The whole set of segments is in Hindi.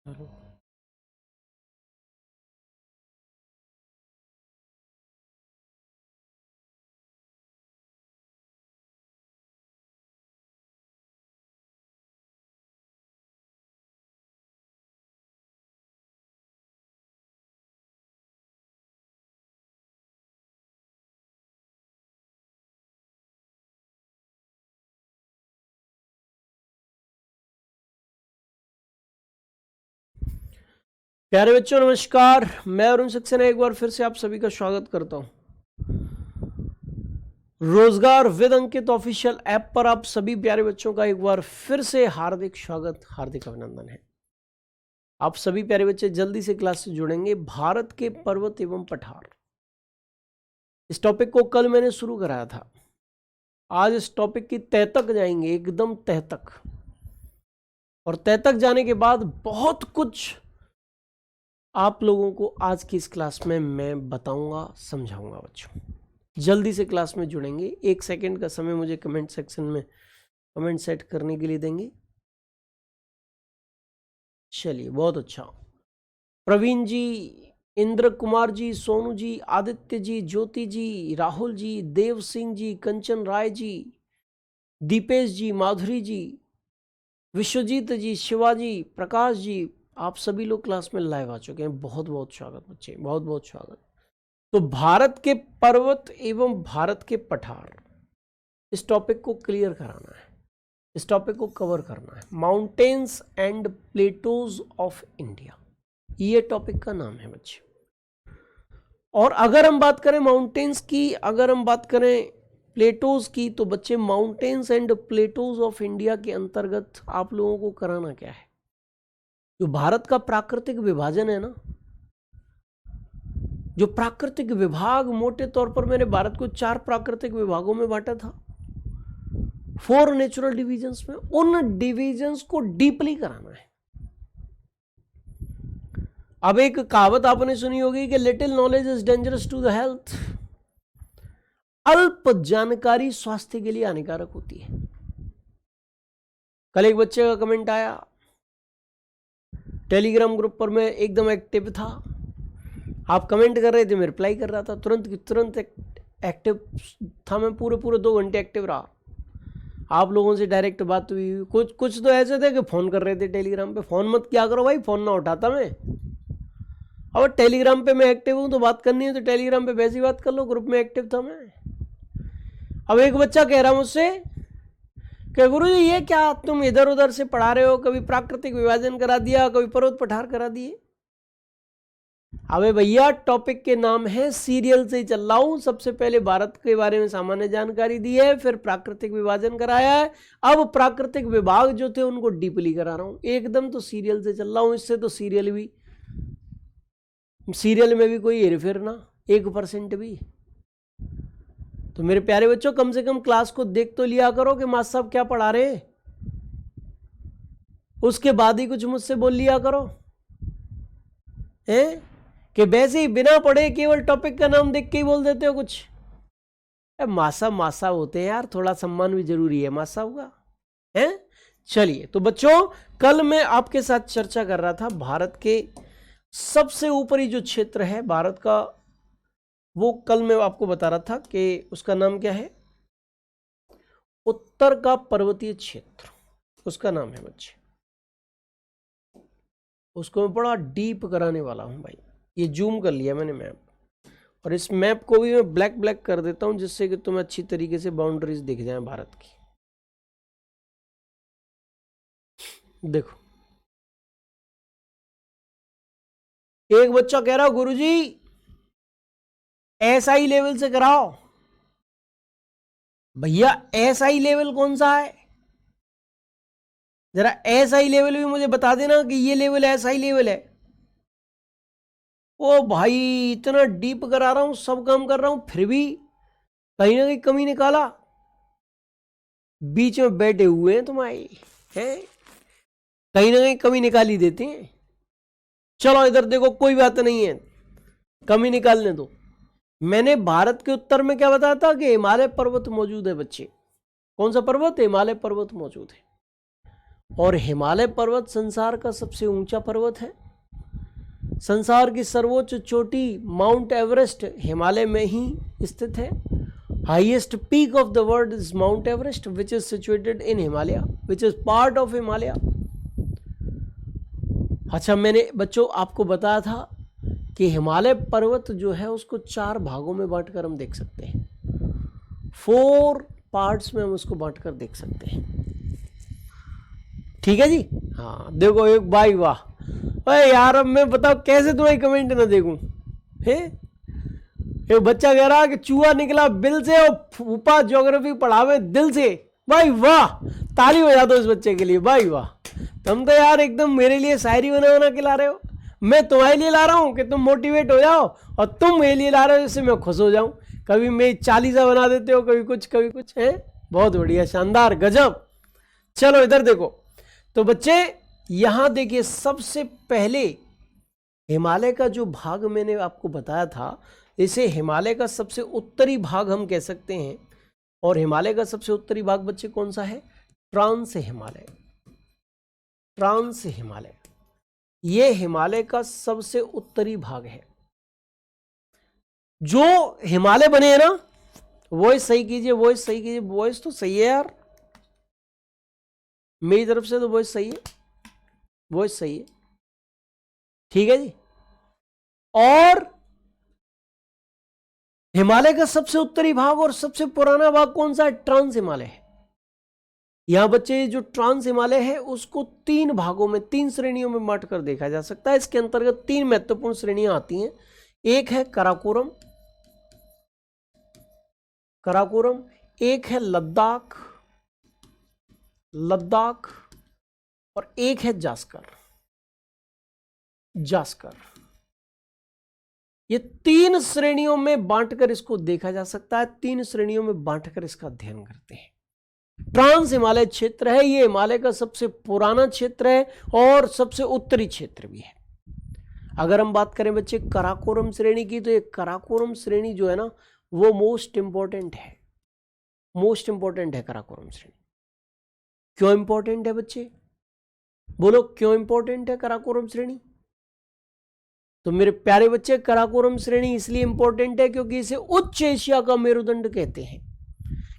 हेलो। प्यारे बच्चों नमस्कार, मैं अरुण सक्सेना एक बार फिर से आप सभी का स्वागत करता हूं रोजगार विद अंकित ऑफिशियल ऐप पर। आप सभी प्यारे बच्चों का एक बार फिर से हार्दिक स्वागत, हार्दिक अभिनंदन है। आप सभी प्यारे बच्चे जल्दी से क्लास से जुड़ेंगे। भारत के पर्वत एवं पठार, इस टॉपिक को कल मैंने शुरू कराया था। आज इस टॉपिक की तह तक जाएंगे, एकदम तह तक। और तह तक जाने के बाद बहुत कुछ आप लोगों को आज की इस क्लास में मैं बताऊंगा, समझाऊंगा। बच्चों जल्दी से क्लास में जुड़ेंगे। 1 सेकेंड का समय मुझे कमेंट सेक्शन में कमेंट सेट करने के लिए देंगे। चलिए, बहुत अच्छा। प्रवीण जी, इंद्र कुमार जी, सोनू जी, आदित्य जी, ज्योति जी, राहुल जी, देव सिंह जी, कंचन राय जी, दीपेश जी, माधुरी जी, विश्वजीत जी, शिवाजी, प्रकाश जी, आप सभी लोग क्लास में लाइव आ चुके हैं। बहुत बहुत स्वागत बच्चे, बहुत बहुत स्वागत। तो भारत के पर्वत एवं भारत के पठार, इस टॉपिक को क्लियर कराना है, इस टॉपिक को कवर करना है। Mountains and Plato's of India, ये टॉपिक का नाम है बच्चे। और अगर हम बात करें माउंटेन्स की, अगर हम बात करें प्लेटोज की, तो बच्चे mountains and Plato's of India के अंतर्गत आप लोगों को कराना क्या है? जो भारत का प्राकृतिक विभाजन है ना, जो प्राकृतिक विभाग, मोटे तौर पर मैंने भारत को 4 प्राकृतिक विभागों में बांटा था, 4 नेचुरल डिविजन्स में। उन डिविजन्स को डीपली कराना है। अब एक कहावत आपने सुनी होगी कि little knowledge is dangerous to the health. अल्प जानकारी स्वास्थ्य के लिए हानिकारक होती है। कल एक बच्चे का कमेंट आया, टेलीग्राम ग्रुप पर मैं एकदम एक्टिव था, आप कमेंट कर रहे थे, मैं रिप्लाई कर रहा था, तुरंत की तुरंत एक्टिव था मैं। पूरे 2 घंटे एक्टिव रहा। आप लोगों से डायरेक्ट बात हुई। कुछ तो ऐसे थे कि फ़ोन कर रहे थे टेलीग्राम पे। फ़ोन मत किया करो भाई, फ़ोन ना उठाता मैं। और टेलीग्राम पे मैं एक्टिव हूँ, तो बात करनी है तो टेलीग्राम पे वैसी बात कर लो। ग्रुप में एक्टिव था मैं। अब एक बच्चा कह रहा मुझसे कि गुरुजी ये क्या तुम इधर उधर से पढ़ा रहे हो, कभी प्राकृतिक विभाजन करा दिया, कभी पर्वत पठार करा दिए। अबे भैया, टॉपिक के नाम है, सीरियल से ही चल रहा हूं। सबसे पहले भारत के बारे में सामान्य जानकारी दी है, फिर प्राकृतिक विभाजन कराया है, अब प्राकृतिक विभाग जो थे उनको डीपली करा रहा हूं। एकदम तो सीरियल से चल रहा हूं। इससे तो सीरियल में भी कोई हेरफेर ना, 1% भी। तो मेरे प्यारे बच्चों, कम से कम क्लास को देख तो लिया करो कि मास्टर साहब क्या पढ़ा रहे हैं, उसके बाद ही कुछ मुझसे बोल लिया करो। हैं कि वैसे ही बिना पढ़े केवल टॉपिक का नाम देख के ही बोल देते हो कुछ। मासा मासा होते हैं यार, थोड़ा सम्मान भी जरूरी है मासा होगा है। चलिए, तो बच्चों, कल मैं आपके साथ चर्चा कर रहा था भारत के सबसे ऊपरी जो क्षेत्र है भारत का, वो कल मैं आपको बता रहा था कि उसका नाम क्या है, उत्तर का पर्वतीय क्षेत्र, उसका नाम है बच्चे। उसको मैं बड़ा डीप कराने वाला हूं भाई। ये जूम कर लिया मैंने मैप, और इस मैप को भी मैं ब्लैक ब्लैक कर देता हूं, जिससे कि तुम्हें अच्छी तरीके से बाउंड्रीज दिख जाए भारत की। देखो, एक बच्चा कह रहा गुरुजी एसआई लेवल से कराओ। भैया एसआई लेवल कौन सा है? जरा एसआई लेवल भी मुझे बता देना कि ये लेवल एसआई लेवल है। ओ भाई, इतना डीप करा रहा हूं, सब काम कर रहा हूं, फिर भी कहीं ना कहीं कमी निकाला। बीच में बैठे हुए हैं तुम्हारे, हैं कहीं ना कहीं कमी निकाल ही देते हैं। चलो इधर देखो, कोई बात नहीं है, कमी निकालने दो। मैंने भारत के उत्तर में क्या बताया था कि हिमालय पर्वत मौजूद है बच्चे। कौन सा पर्वत? हिमालय पर्वत मौजूद है। और हिमालय पर्वत संसार का सबसे ऊंचा पर्वत है। संसार की सर्वोच्च चोटी माउंट एवरेस्ट हिमालय में ही स्थित है। Highest peak of the world is mount Everest which is situated in Himalaya, which is part of Himalaya. अच्छा, मैंने बच्चों आपको बताया था कि हिमालय पर्वत जो है उसको 4 भागों में बांटकर हम देख सकते हैं। 4 पार्ट्स में हम उसको बांटकर देख सकते हैं। ठीक है जी। हाँ देखो, एक भाई वाह, अरे यार अब मैं बताओ कैसे तुम्हारी कमेंट ना देखूं है। एक बच्चा कह रहा कि चूहा निकला बिल से और फूफा ज्योग्राफी पढ़ावे दिल से। भाई वाह, ताली बजा दो इस बच्चे के लिए। भाई वाह, तुम तो यार एकदम मेरे लिए शायरी बना के ला रहे हो। मैं तुम्हारे लिए ला रहा हूँ कि तुम मोटिवेट हो जाओ, और तुम मेरे लिए ला रहे हो जिससे मैं खुश हो जाऊं। कभी मैं 40 बना देते हो, कभी कुछ है। बहुत बढ़िया, शानदार, गजब। चलो इधर देखो तो बच्चे, यहां देखिए सबसे पहले हिमालय का जो भाग मैंने आपको बताया था, इसे हिमालय का सबसे उत्तरी भाग हम कह सकते हैं। और हिमालय का सबसे उत्तरी भाग बच्चे कौन सा है? ट्रांस हिमालय। ट्रांस हिमालय ये हिमालय का सबसे उत्तरी भाग है। जो हिमालय बने हैं ना, वॉइस सही कीजिए, वॉइस सही कीजिए। वॉइस तो सही है यार, मेरी तरफ से तो वॉइस सही है, वॉइस सही है। ठीक है जी। और हिमालय का सबसे उत्तरी भाग और सबसे पुराना भाग कौन सा है? ट्रांस हिमालय है। यहां बच्चे जो ट्रांस हिमालय है उसको 3 भागों में, 3 श्रेणियों में बांटकर देखा जा सकता है। इसके अंतर्गत 3 महत्वपूर्ण श्रेणियां आती हैं। एक है कराकोरम, कराकोरम, एक है लद्दाख, लद्दाख, और एक है जास्कर, जास्कर। ये 3 श्रेणियों में बांटकर इसको देखा जा सकता है। 3 श्रेणियों में बांटकर इसका अध्ययन करते हैं। ट्रांस हिमालय क्षेत्र है, ये हिमालय का सबसे पुराना क्षेत्र है और सबसे उत्तरी क्षेत्र भी है। अगर हम बात करें बच्चे कराकोरम श्रेणी की, तो ये कराकोरम श्रेणी जो है ना, वो मोस्ट इंपॉर्टेंट है, मोस्ट इंपॉर्टेंट है कराकोरम श्रेणी। क्यों इंपॉर्टेंट है बच्चे? बोलो क्यों इंपॉर्टेंट है कराकोरम श्रेणी? तो मेरे प्यारे बच्चे, कराकोरम श्रेणी इसलिए इंपॉर्टेंट है क्योंकि इसे उच्च एशिया का मेरुदंड कहते हैं।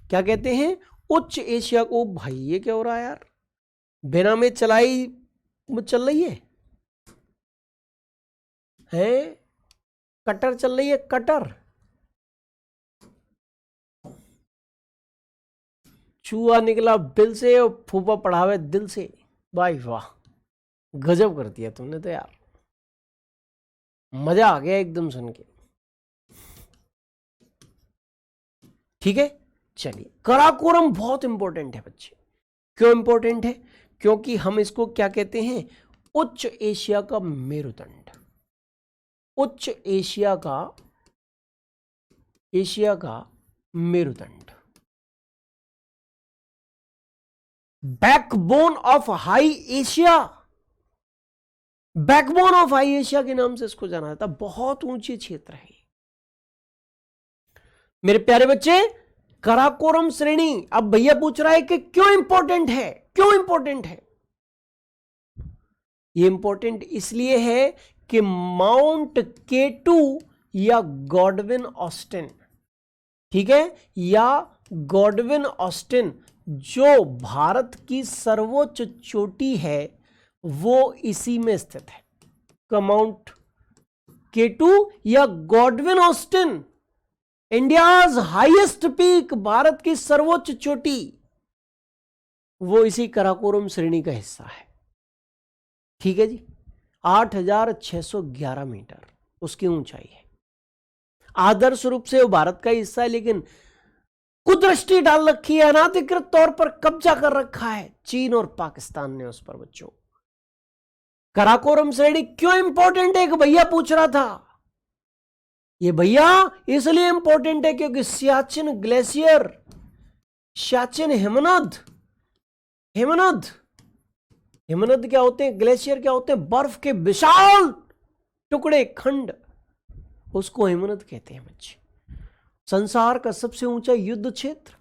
क्या कहते हैं? उच्च एशिया को। भाई ये क्या हो रहा है यार, बिना में चलाई चल रही है कटर चल रही है, कटर। चूहा निकला बिल से और फूफा पढ़ावे दिल से। भाई वाह, गजब कर दिया तुमने तो यार, मजा आ गया एकदम सुन के। ठीक है, चलिए कराकोरम बहुत इंपॉर्टेंट है बच्चे। क्यों इंपॉर्टेंट है? क्योंकि हम इसको क्या कहते हैं? उच्च एशिया का मेरुदंड। उच्च एशिया का मेरुदंड, backbone of high Asia, backbone of high Asia के नाम से इसको जाना जाता है। बहुत ऊंचे क्षेत्र है मेरे प्यारे बच्चे। कराकोरम श्रेणी, अब भैया पूछ रहा है कि क्यों इंपॉर्टेंट है? क्यों इंपॉर्टेंट है? ये इंपॉर्टेंट इसलिए है कि माउंट केटू या गॉडविन ऑस्टिन, ठीक है, या गॉडविन ऑस्टिन, जो भारत की सर्वोच्च चोटी है, वो इसी में स्थित है। माउंट केटू या Godwin Austen, India's highest peak, Bharat की सर्वोच्च चोटी, वो इसी कराकोरम श्रेणी का हिस्सा है। ठीक है जी। 8,611 मीटर उसकी ऊंचाई है। आदर्श रूप से वो भारत का हिस्सा है, लेकिन कुदृष्टि डाल रखी है, अनाधिकृत तौर पर कब्जा कर रखा है चीन और पाकिस्तान ने उस पर। बच्चों, कराकोरम श्रेणी क्यों इंपॉर्टेंट है? एक भैया पूछ रहा था। ये भैया इसलिए इंपॉर्टेंट है क्योंकि सियाचिन ग्लेशियर, सियाचिन हिमनद, हिमनद, हिमनद क्या होते हैं? ग्लेशियर क्या होते हैं? बर्फ के विशाल टुकड़े, खंड, उसको हिमनद कहते हैं बच्चे। संसार का सबसे ऊंचा युद्ध क्षेत्र,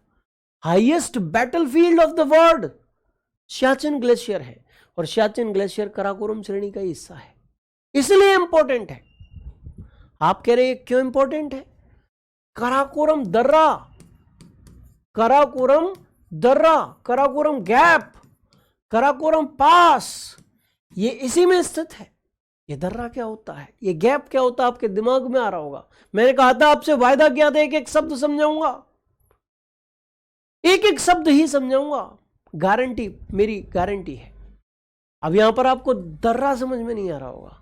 highest battlefield of the world, Siachen glacier है, और सियाचिन ग्लेशियर कराकोरम श्रेणी का हिस्सा है, इसलिए इंपॉर्टेंट है। आप कह रहे हैं क्यों इंपॉर्टेंट है? कराकोरम दर्रा, कराकोरम दर्रा, कराकोरम गैप, कराकोरम पास, ये इसी में स्थित है। ये दर्रा क्या होता है, ये गैप क्या होता है, आपके दिमाग में आ रहा होगा। मैंने कहा था आपसे, वायदा किया था एक एक शब्द समझाऊंगा, एक एक शब्द ही समझाऊंगा, गारंटी, मेरी गारंटी है। अब यहां पर आपको दर्रा समझ में नहीं आ रहा होगा।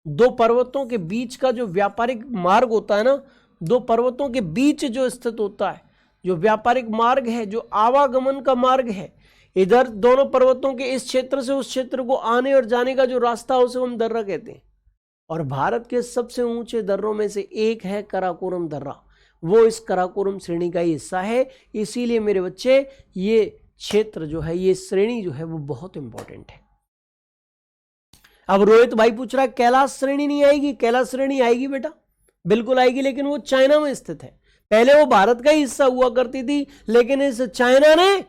दो पर्वतों के बीच का जो व्यापारिक मार्ग होता है ना, दो पर्वतों के बीच जो स्थित होता है, जो व्यापारिक मार्ग है, जो आवागमन का मार्ग है, इधर दोनों पर्वतों के इस क्षेत्र से उस क्षेत्र को आने और जाने का जो रास्ता है उसे हम दर्रा कहते हैं। और भारत के सबसे ऊंचे दर्रों में से एक है कराकोरम दर्रा, वो इस कराकोरम श्रेणी का हिस्सा है। इसीलिए मेरे बच्चे, ये क्षेत्र जो है, ये श्रेणी जो है, वो बहुत इंपॉर्टेंट है। अब रोहित भाई पूछ रहा है कैलाश श्रेणी नहीं आएगी? कैलाश श्रेणी आएगी बेटा, बिल्कुल आएगी, लेकिन वो चाइना में स्थित है। पहले वो भारत का हिस्सा हुआ करती थी, लेकिन इस चाइना ने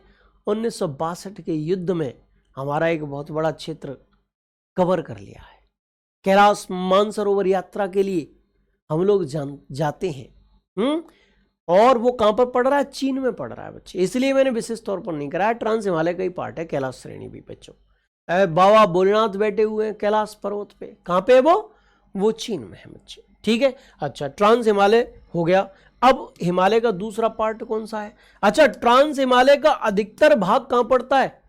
1962 के युद्ध में हमारा एक बहुत बड़ा क्षेत्र कवर कर लिया है। कैलाश मानसरोवर यात्रा के लिए हम लोग जाते हैं। और वो कहां पर पड़ रहा है? चीन में पड़ रहा है बच्चे, इसलिए मैंने विशेष तौर पर नहीं कराया। ट्रांस हिमालय का ही पार्ट है कैलाश श्रेणी भी बच्चों। बाबा भोलेनाथ बैठे हुए हैं कैलाश पर्वत पे, कहां पे है वो चीन में है बच्चे, ठीक है। अच्छा, ट्रांस हिमालय हो गया। अब हिमालय का दूसरा पार्ट कौन सा है? अच्छा, ट्रांस हिमालय का अधिकतर भाग कहां पड़ता है?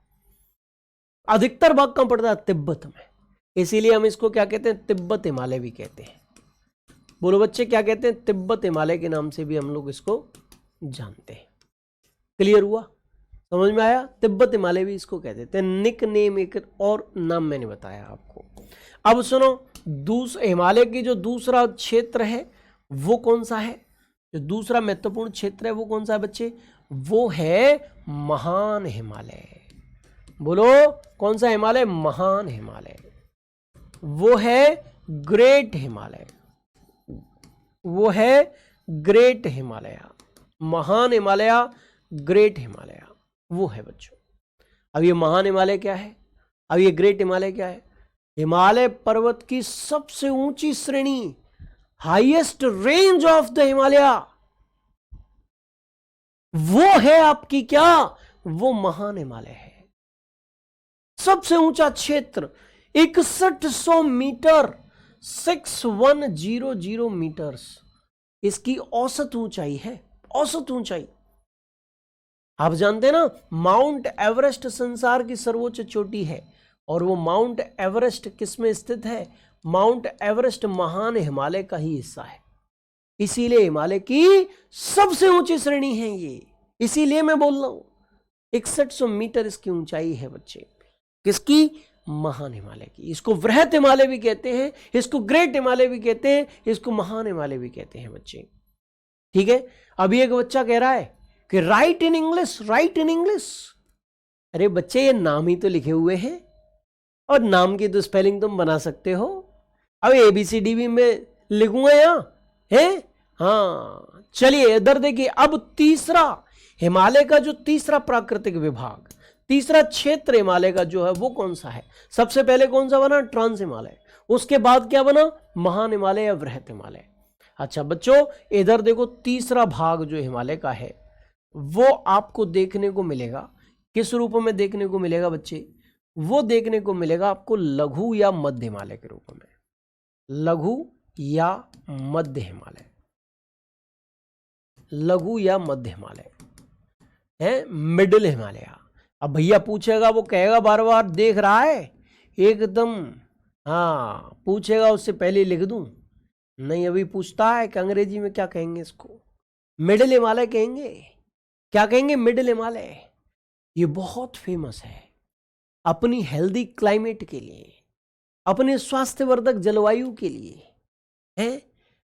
अधिकतर भाग कहां पड़ता है? तिब्बत में। इसीलिए हम इसको क्या कहते हैं? तिब्बत हिमालय भी कहते हैं। बोलो बच्चे, क्या कहते हैं? तिब्बत हिमालय के नाम से भी हम लोग इसको जानते हैं। क्लियर हुआ? समझ में आया? तिब्बत हिमालय भी इसको कह देते हैं। निक नेम एक और नाम मैंने बताया आपको। अब सुनो, हिमालय की जो दूसरा क्षेत्र है वो कौन सा है? जो दूसरा महत्वपूर्ण क्षेत्र है वो कौन सा है बच्चे? वो है महान हिमालय। बोलो, कौन सा हिमालय? महान हिमालय। वो है ग्रेट हिमालय, वो है ग्रेट हिमालय। महान हिमालय, ग्रेट हिमालय, वो है बच्चों। अब ये महान हिमालय क्या है? अब ये ग्रेट हिमालय क्या है? हिमालय पर्वत की सबसे ऊंची श्रेणी, highest range of the Himalaya, वो है आपकी क्या? वो महान हिमालय है। सबसे ऊंचा क्षेत्र 6100 मीटर, 6100 मीटर्स इसकी औसत ऊंचाई है। औसत ऊंचाई आप जानते हैं ना, माउंट एवरेस्ट संसार की सर्वोच्च चोटी है, और वो माउंट एवरेस्ट किस में स्थित है? माउंट एवरेस्ट महान हिमालय का ही हिस्सा है। इसीलिए हिमालय की सबसे ऊंची श्रेणी है ये। इसीलिए मैं बोल रहा हूं 6100 मीटर इसकी ऊंचाई है बच्चे। किसकी? महान हिमालय की। इसको वृहत हिमालय भी कहते हैं, इसको ग्रेट हिमालय भी कहते हैं, इसको महान हिमालय भी कहते हैं बच्चे, ठीक है। अभी एक बच्चा कह रहा है कि right in English, right in English. अरे बच्चे, ये नाम ही तो लिखे हुए हैं, और नाम की तो स्पेलिंग तुम बना सकते हो। अब ABCD भी मैं लिखूंगा यहां है? हाँ, चलिए इधर देखिए। अब तीसरा हिमालय का जो तीसरा प्राकृतिक विभाग, तीसरा क्षेत्र हिमालय का जो है वो कौन सा है? सबसे पहले कौन सा बना? ट्रांस हिमालय। उसके बाद क्या बना? महान हिमालय या वृहत हिमालय। अच्छा बच्चों, इधर देखो, तीसरा भाग जो हिमालय का है वो आपको देखने को मिलेगा। किस रूप में देखने को मिलेगा बच्चे? वो देखने को मिलेगा आपको लघु या मध्य हिमालय के रूप में। लघु या मध्य हिमालय, लघु या मध्य हिमालय है, मिडिल हिमालय। अब भैया पूछेगा, वो कहेगा बार बार, देख रहा है एकदम, हाँ पूछेगा, उससे पहले लिख दूं? नहीं, अभी पूछता है कि अंग्रेजी में क्या कहेंगे इसको? मिडिल हिमालय कहेंगे। क्या कहेंगे? मिडिल हिमालय। ये बहुत फेमस है अपनी हेल्दी क्लाइमेट के लिए, अपने स्वास्थ्यवर्धक जलवायु के लिए है।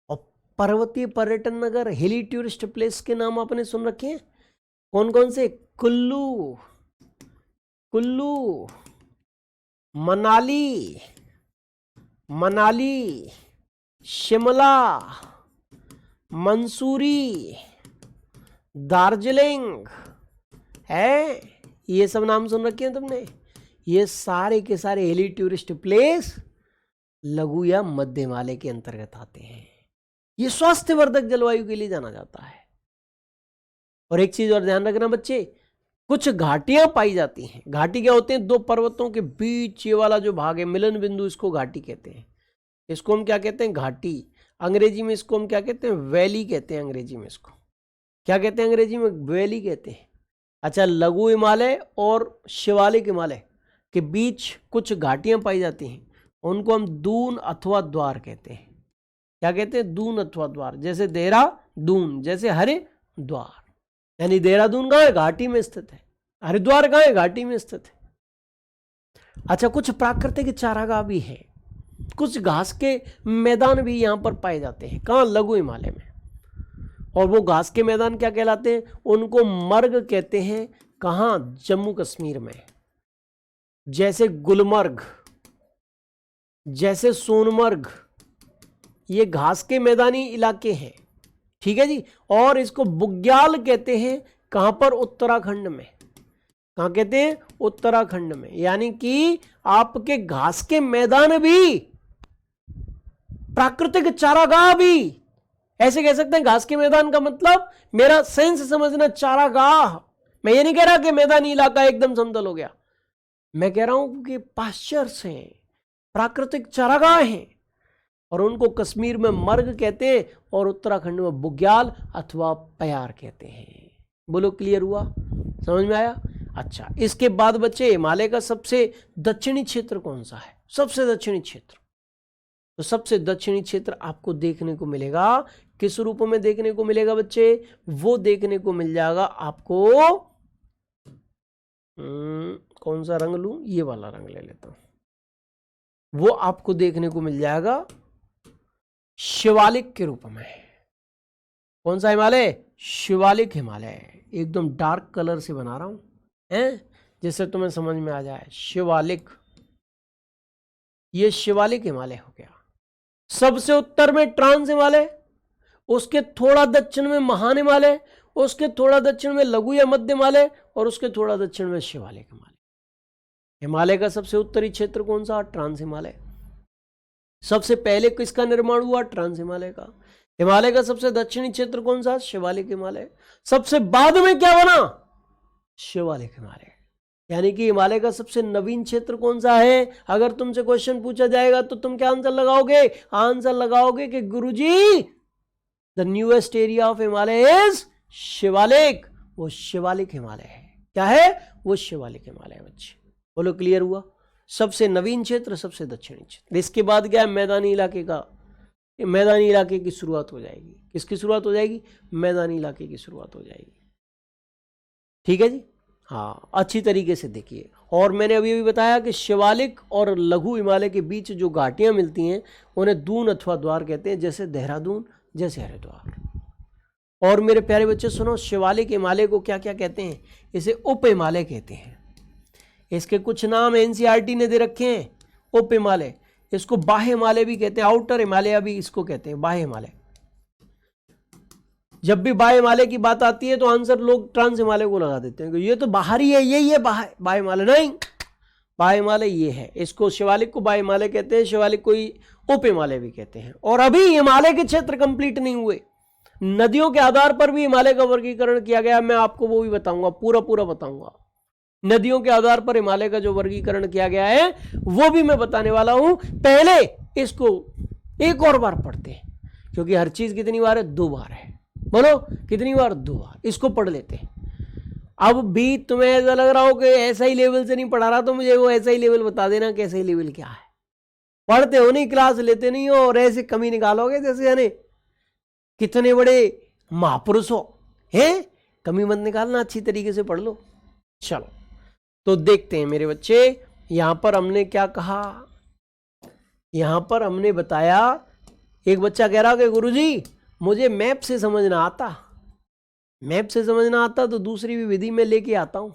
और पर्वतीय पर्यटन नगर, हिली टूरिस्ट प्लेस के नाम आपने सुन रखे हैं? कौन कौन से? कुल्लू, कुल्लू, मनाली, मनाली, शिमला, मंसूरी, दार्जिलिंग है। ये सब नाम सुन रखे हैं तुमने? ये सारे के सारे हिली टूरिस्ट प्लेस लघु या मध्य हिमालय के अंतर्गत आते हैं। ये स्वास्थ्यवर्धक जलवायु के लिए जाना जाता है। और एक चीज और ध्यान रखना बच्चे, कुछ घाटियां पाई जाती हैं। घाटी क्या होते हैं? दो पर्वतों के बीच ये वाला जो भाग है, मिलन बिंदु, इसको घाटी कहते हैं। इसको हम क्या कहते हैं? घाटी। अंग्रेजी में इसको हम क्या कहते हैं? वैली कहते हैं। अंग्रेजी में इसको क्या कहते हैं? अंग्रेजी में वैली कहते हैं। अच्छा, लघु हिमालय और शिवालिक हिमालय के बीच कुछ घाटियां पाई जाती हैं, उनको हम दून अथवा द्वार कहते हैं। क्या कहते हैं? दून अथवा द्वार। जैसे देहरादून, जैसे हरिद्वार। यानी देहरादून कहाँ है? घाटी में स्थित है। हरिद्वार कहाँ है? घाटी में स्थित है। अच्छा, कुछ प्राकृतिक चारागाह भी है, कुछ घास के मैदान भी यहां पर पाए जाते हैं। कहाँ? लघु हिमालय में। और वो घास के मैदान क्या कहलाते हैं? उनको मर्ग कहते हैं। कहाँ? जम्मू कश्मीर में। जैसे गुलमर्ग, जैसे सोनमर्ग, ये घास के मैदानी इलाके हैं। ठीक है जी। और इसको बुग्याल कहते हैं। कहां पर? उत्तराखंड में। कहां कहते हैं? उत्तराखंड में। यानी कि आपके घास के मैदान भी, प्राकृतिक चारागाह भी, ऐसे कह सकते हैं। घास के मैदान का मतलब, मेरा सेंस समझना, चारागाह। मैं ये नहीं कह रहा कि मैदानी इलाका एकदम समतल हो गया, मैं कह रहा हूं कि पास्चर्स हैं, प्राकृतिक चारागाह हैं। और उनको कश्मीर में मर्ग कहते हैं और उत्तराखंड में बुग्याल अथवा प्यार कहते हैं। बोलो, क्लियर हुआ? समझ में आया? अच्छा, इसके बाद बच्चे, हिमालय का सबसे दक्षिणी क्षेत्र कौन सा है? सबसे दक्षिणी क्षेत्र, तो सबसे दक्षिणी क्षेत्र आपको देखने को मिलेगा किस रूप में देखने को मिलेगा बच्चे? वो देखने को मिल जाएगा आपको, कौन सा रंग लूं? ये वाला रंग ले लेता हूं। वो आपको देखने को मिल जाएगा शिवालिक के रूप में। कौन सा हिमालय? शिवालिक हिमालय। एकदम डार्क कलर से बना रहा हूं, हैं, जिससे तुम्हें समझ में आ जाए। शिवालिक, ये शिवालिक हिमालय हो गया। सबसे उत्तर में ट्रांस हिमालय, उसके थोड़ा दक्षिण में महान हिमालय, उसके थोड़ा दक्षिण में लघु या मध्य हिमालय, और उसके थोड़ा दक्षिण में शिवालिक हिमालय। हिमालय का सबसे उत्तरी क्षेत्र कौन सा? ट्रांस हिमालय। सबसे पहले किसका निर्माण हुआ? ट्रांस हिमालय का। हिमालय का सबसे दक्षिणी क्षेत्र कौन सा? शिवालिक हिमालय। सबसे बाद में क्या बना? शिवालिक हिमालय। यानी कि हिमालय का सबसे नवीन क्षेत्र कौन सा है? अगर तुमसे क्वेश्चन पूछा जाएगा तो तुम क्या आंसर लगाओगे? आंसर लगाओगे कि गुरुजी, the newest area of Himalaya is Shivalik. वो शिवालिक हिमालय है। क्या है? वो शिवालिक हिमालय। बच्चे बोलो, क्लियर हुआ? सबसे नवीन क्षेत्र, सबसे दक्षिणी क्षेत्र। इसके बाद क्या है? मैदानी इलाके का। मैदानी इलाके की शुरुआत हो जाएगी। किसकी शुरुआत हो जाएगी? मैदानी इलाके की शुरुआत हो जाएगी। ठीक है जी। हाँ, अच्छी तरीके से देखिए। और मैंने अभी बताया कि शिवालिक और लघु हिमालय के बीच जो घाटियां मिलती हैं उन्हें दून अथवा द्वार कहते हैं। जैसे देहरादून, जैसे हरिद्वार। और मेरे प्यारे बच्चे सुनो, शिवालिक हिमालय को क्या क्या कहते हैं? इसे उप हिमालय कहते हैं। इसके कुछ नाम एनसीईआरटी ने दे रखे हैं। उप हिमालय, इसको बाह्य हिमालय भी कहते हैं। आउटर हिमालय भी इसको कहते हैं, बाह्य हिमालय। जब भी बाह्य हिमालय की बात आती है तो आंसर लोग ट्रांस हिमालय को लगा देते हैं कि ये तो बाहरी है, यही है बाह्य हिमालय। नहीं, बाह्य हिमालय ये है। इसको शिवालिक को बाह्य हिमालय कहते हैं, शिवालिक को उप हिमालय भी कहते हैं। और अभी हिमालय के क्षेत्र कंप्लीट नहीं हुए, नदियों के आधार पर भी हिमालय का वर्गीकरण किया गया। मैं आपको वो भी बताऊंगा, पूरा बताऊंगा। नदियों के आधार पर हिमालय का जो वर्गीकरण किया गया है वो भी मैं बताने वाला हूं। पहले इसको एक और बार पढ़ते हैं, क्योंकि हर चीज कितनी बार है? 2 बार है। बोलो, कितनी बार? 2 बार। इसको पढ़ लेते हैं। अब भी तुम्हें ऐसा लग रहा हो कि ऐसा ही लेवल से नहीं पढ़ा रहा, तो मुझे वो ऐसा ही लेवल बता देना कि ऐसा ही लेवल क्या है। पढ़ते हो नहीं, क्लास लेते नहीं हो, और ऐसे कमी निकालोगे जैसे यानी कितने बड़े महापुरुष हो। हैं, कमी मत निकालना, अच्छी तरीके से पढ़ लो। चलो तो देखते हैं मेरे बच्चे, यहां पर हमने क्या कहा? यहां पर हमने बताया, एक बच्चा कह रहा कि गुरुजी मुझे मैप से समझना आता। मैप से समझना आता तो दूसरी भी विधि में लेके आता हूं।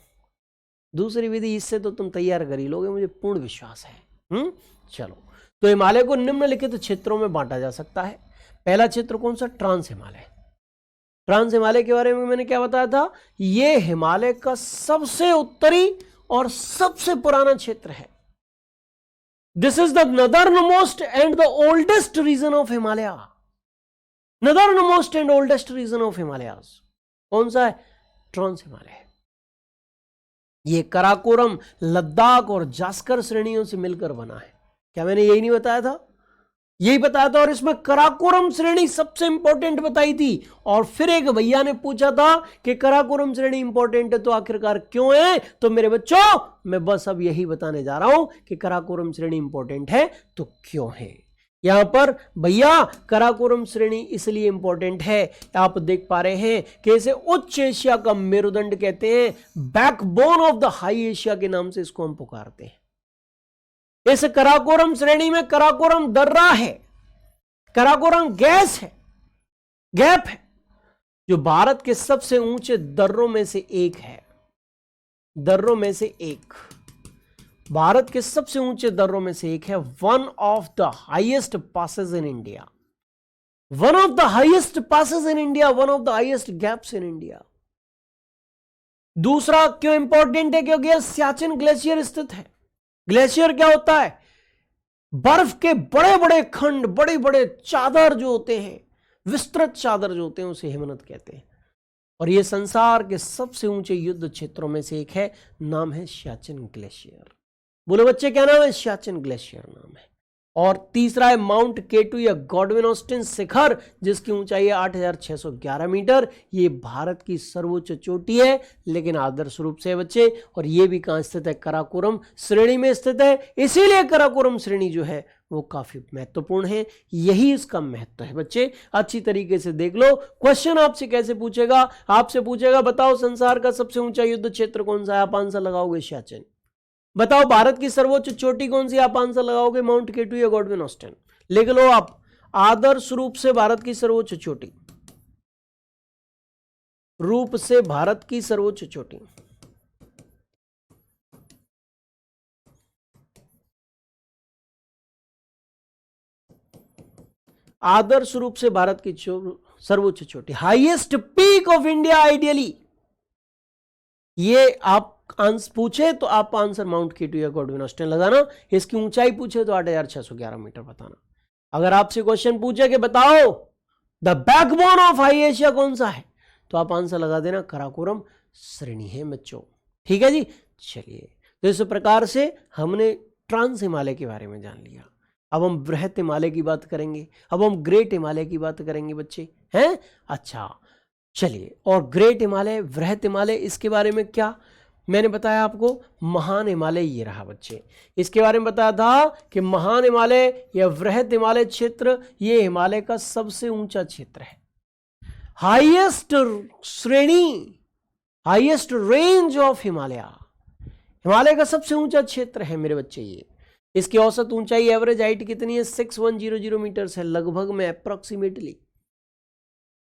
दूसरी विधि इससे तो तुम तैयार कर ही लोगे, मुझे पूर्ण विश्वास है। चलो, तो हिमालय को निम्नलिखित क्षेत्रों में बांटा जा सकता है। पहला क्षेत्र कौन सा? ट्रांस हिमालय। ट्रांस हिमालय के बारे में मैंने क्या बताया था, ये हिमालय का सबसे उत्तरी और सबसे पुराना क्षेत्र है। This is the northern most end the oldest region of Himalaya. Northern most end oldest region of Himalayas कौन सा है, ट्रांस हिमालय। ये कराकोरम, लद्दाख और जास्कर श्रेणियों से मिलकर बना है। क्या मैंने यही नहीं बताया था, यही बताया था। और इसमें कराकोरम श्रेणी सबसे इंपॉर्टेंट बताई थी। और फिर एक भैया ने पूछा था कि कराकोरम श्रेणी इंपॉर्टेंट है तो आखिरकार क्यों है, तो मेरे बच्चों मैं बस अब यही बताने जा रहा हूं कि कराकोरम श्रेणी इंपॉर्टेंट है तो क्यों है। यहां पर भैया कराकोरम श्रेणी इसलिए इंपॉर्टेंट है, आप देख पा रहे हैं कि इसे उच्च एशिया का मेरुदंड कहते हैं, backbone of the high Asia के नाम से इसको हम पुकारते हैं। इस कराकोरम श्रेणी में कराकोरम दर्रा है, कराकोरम गैस है, गैप है, जो भारत के सबसे ऊंचे दर्रों में से एक है। दर्रों में से एक, भारत के सबसे ऊंचे दर्रों में से एक है। One of the highest passes in India, one of the highest passes in India, one of the highest gaps in India. दूसरा क्यों इंपॉर्टेंट है, क्योंकि सियाचिन ग्लेशियर स्थित है। ग्लेशियर क्या होता है, बर्फ के बड़े बड़े खंड, बड़े बड़े चादर जो होते हैं, विस्तृत चादर जो होते हैं, उसे हिमनद कहते हैं। और यह संसार के सबसे ऊंचे युद्ध क्षेत्रों में से एक है, नाम है सियाचिन ग्लेशियर। बोलो बच्चे क्या नाम है, सियाचिन ग्लेशियर नाम है। और तीसरा है माउंट केटू या गॉडविन ऑस्टिन शिखर, जिसकी ऊंचाई है 8611 मीटर। ये भारत की सर्वोच्च चोटी है, लेकिन आदर्श रूप से बच्चे, और ये भी कहां स्थित है, कराकोरम श्रेणी में स्थित है। इसीलिए कराकोरम श्रेणी जो है वो काफी महत्वपूर्ण है, यही इसका महत्व है बच्चे। अच्छी तरीके से देख लो। क्वेश्चन आपसे कैसे पूछेगा, आपसे पूछेगा बताओ संसार का सबसे ऊंचा युद्ध क्षेत्र कौन सा है, आप आंसर लगाओगे सियाचिन। बताओ भारत की सर्वोच्च चोटी कौन सी, आप आंसर लगाओगे माउंट केटू या गॉडविन ऑस्टिन। लिख लो आप, आदर्श रूप से भारत की सर्वोच्च चोटी, रूप से भारत की सर्वोच्च चोटी। आदर्श रूप से भारत की सर्वोच्च चोटी, highest peak of India ideally. ये आप आंसर पूछे तो आप आंसर माउंट केटू या गॉडविन ऑस्टिन लगाना। इसकी ऊंचाई पूछे तो 8611 मीटर बताना। अगर आपसे क्वेश्चन पूछे कि बताओ the backbone of high Asia कौन सा है, तो आप आंसर लगा देना कराकोरम श्रेणी है बच्चों। ठीक है जी। चलिए, तो इस प्रकार से हमने ट्रांस हिमालय के बारे में जान लिया। अब हम बृहत हिमालय की बात करेंगे, अब हम ग्रेट हिमालय की बात करेंगे बच्चे, हैं। अच्छा चलिए, और ग्रेट हिमालय, बृहत हिमालय, इसके बारे में क्या मैंने बताया आपको, महान हिमालय ये रहा बच्चे। इसके बारे में बताया था कि महान हिमालय या बृहत हिमालय क्षेत्र ये हिमालय का सबसे ऊंचा क्षेत्र है, हाईएस्ट श्रेणी, highest range of Himalaya, Himalaya का सबसे ऊंचा क्षेत्र है मेरे बच्चे ये। इसकी औसत ऊंचाई, एवरेज हाइट कितनी है, 6100 मीटर है लगभग में, अप्रोक्सीमेटली।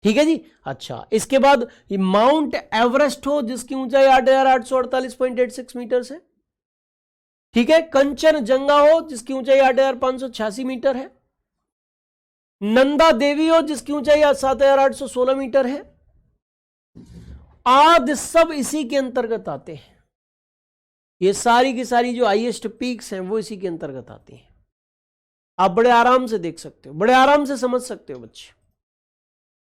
ठीक है जी। अच्छा, इसके बाद ये माउंट एवरेस्ट हो जिसकी ऊंचाई 8848.86 मीटर है। ठीक है। कंचनजंगा हो जिसकी ऊंचाई 8586 मीटर है। नंदा देवी हो जिसकी ऊंचाई 7816 मीटर है। आदि सब इसी के अंतर्गत आते हैं। ये सारी की सारी जो हाईएस्ट पीक्स हैं वो इसी के अंतर्गत आती हैं। आप बड़े आराम से देख सकते हो, बड़े आराम से समझ सकते हो बच्चे।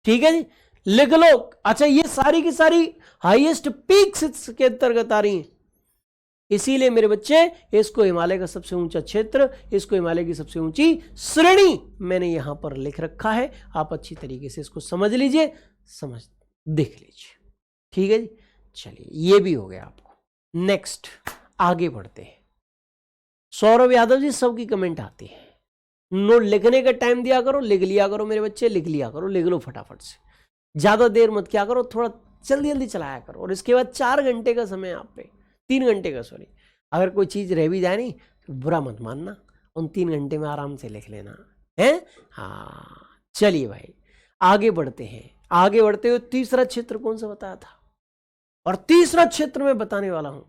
ठीक है जी, लिख लो। अच्छा, ये सारी की सारी हाईएस्ट पीक्स के अंतर्गत आ रही हैं, इसीलिए मेरे बच्चे इसको हिमालय का सबसे ऊंचा क्षेत्र, इसको हिमालय की सबसे ऊंची श्रेणी मैंने यहां पर लिख रखा है। आप अच्छी तरीके से इसको समझ लीजिए, समझ देख लीजिए। ठीक है जी। चलिए, ये भी हो गया आपको। नेक्स्ट आगे बढ़ते हैं। सौरभ यादव जी, सबकी कमेंट आती है, नोट लिखने का टाइम दिया करो, लिख लिया करो मेरे बच्चे, लिख लिया करो, लिख लो फटाफट से, ज्यादा देर मत क्या करो, थोड़ा जल्दी जल्दी चलाया करो। और इसके बाद 4 घंटे का समय आप पे, 3 घंटे का, सॉरी, अगर कोई चीज रह भी जाए नहीं तो बुरा मत मानना, उन 3 घंटे में आराम से लिख लेना है। हाँ चलिए भाई, आगे बढ़ते हैं। आगे बढ़ते हुए तीसरा क्षेत्र कौन सा बताया था, और तीसरा क्षेत्र मैं बताने वाला हूं।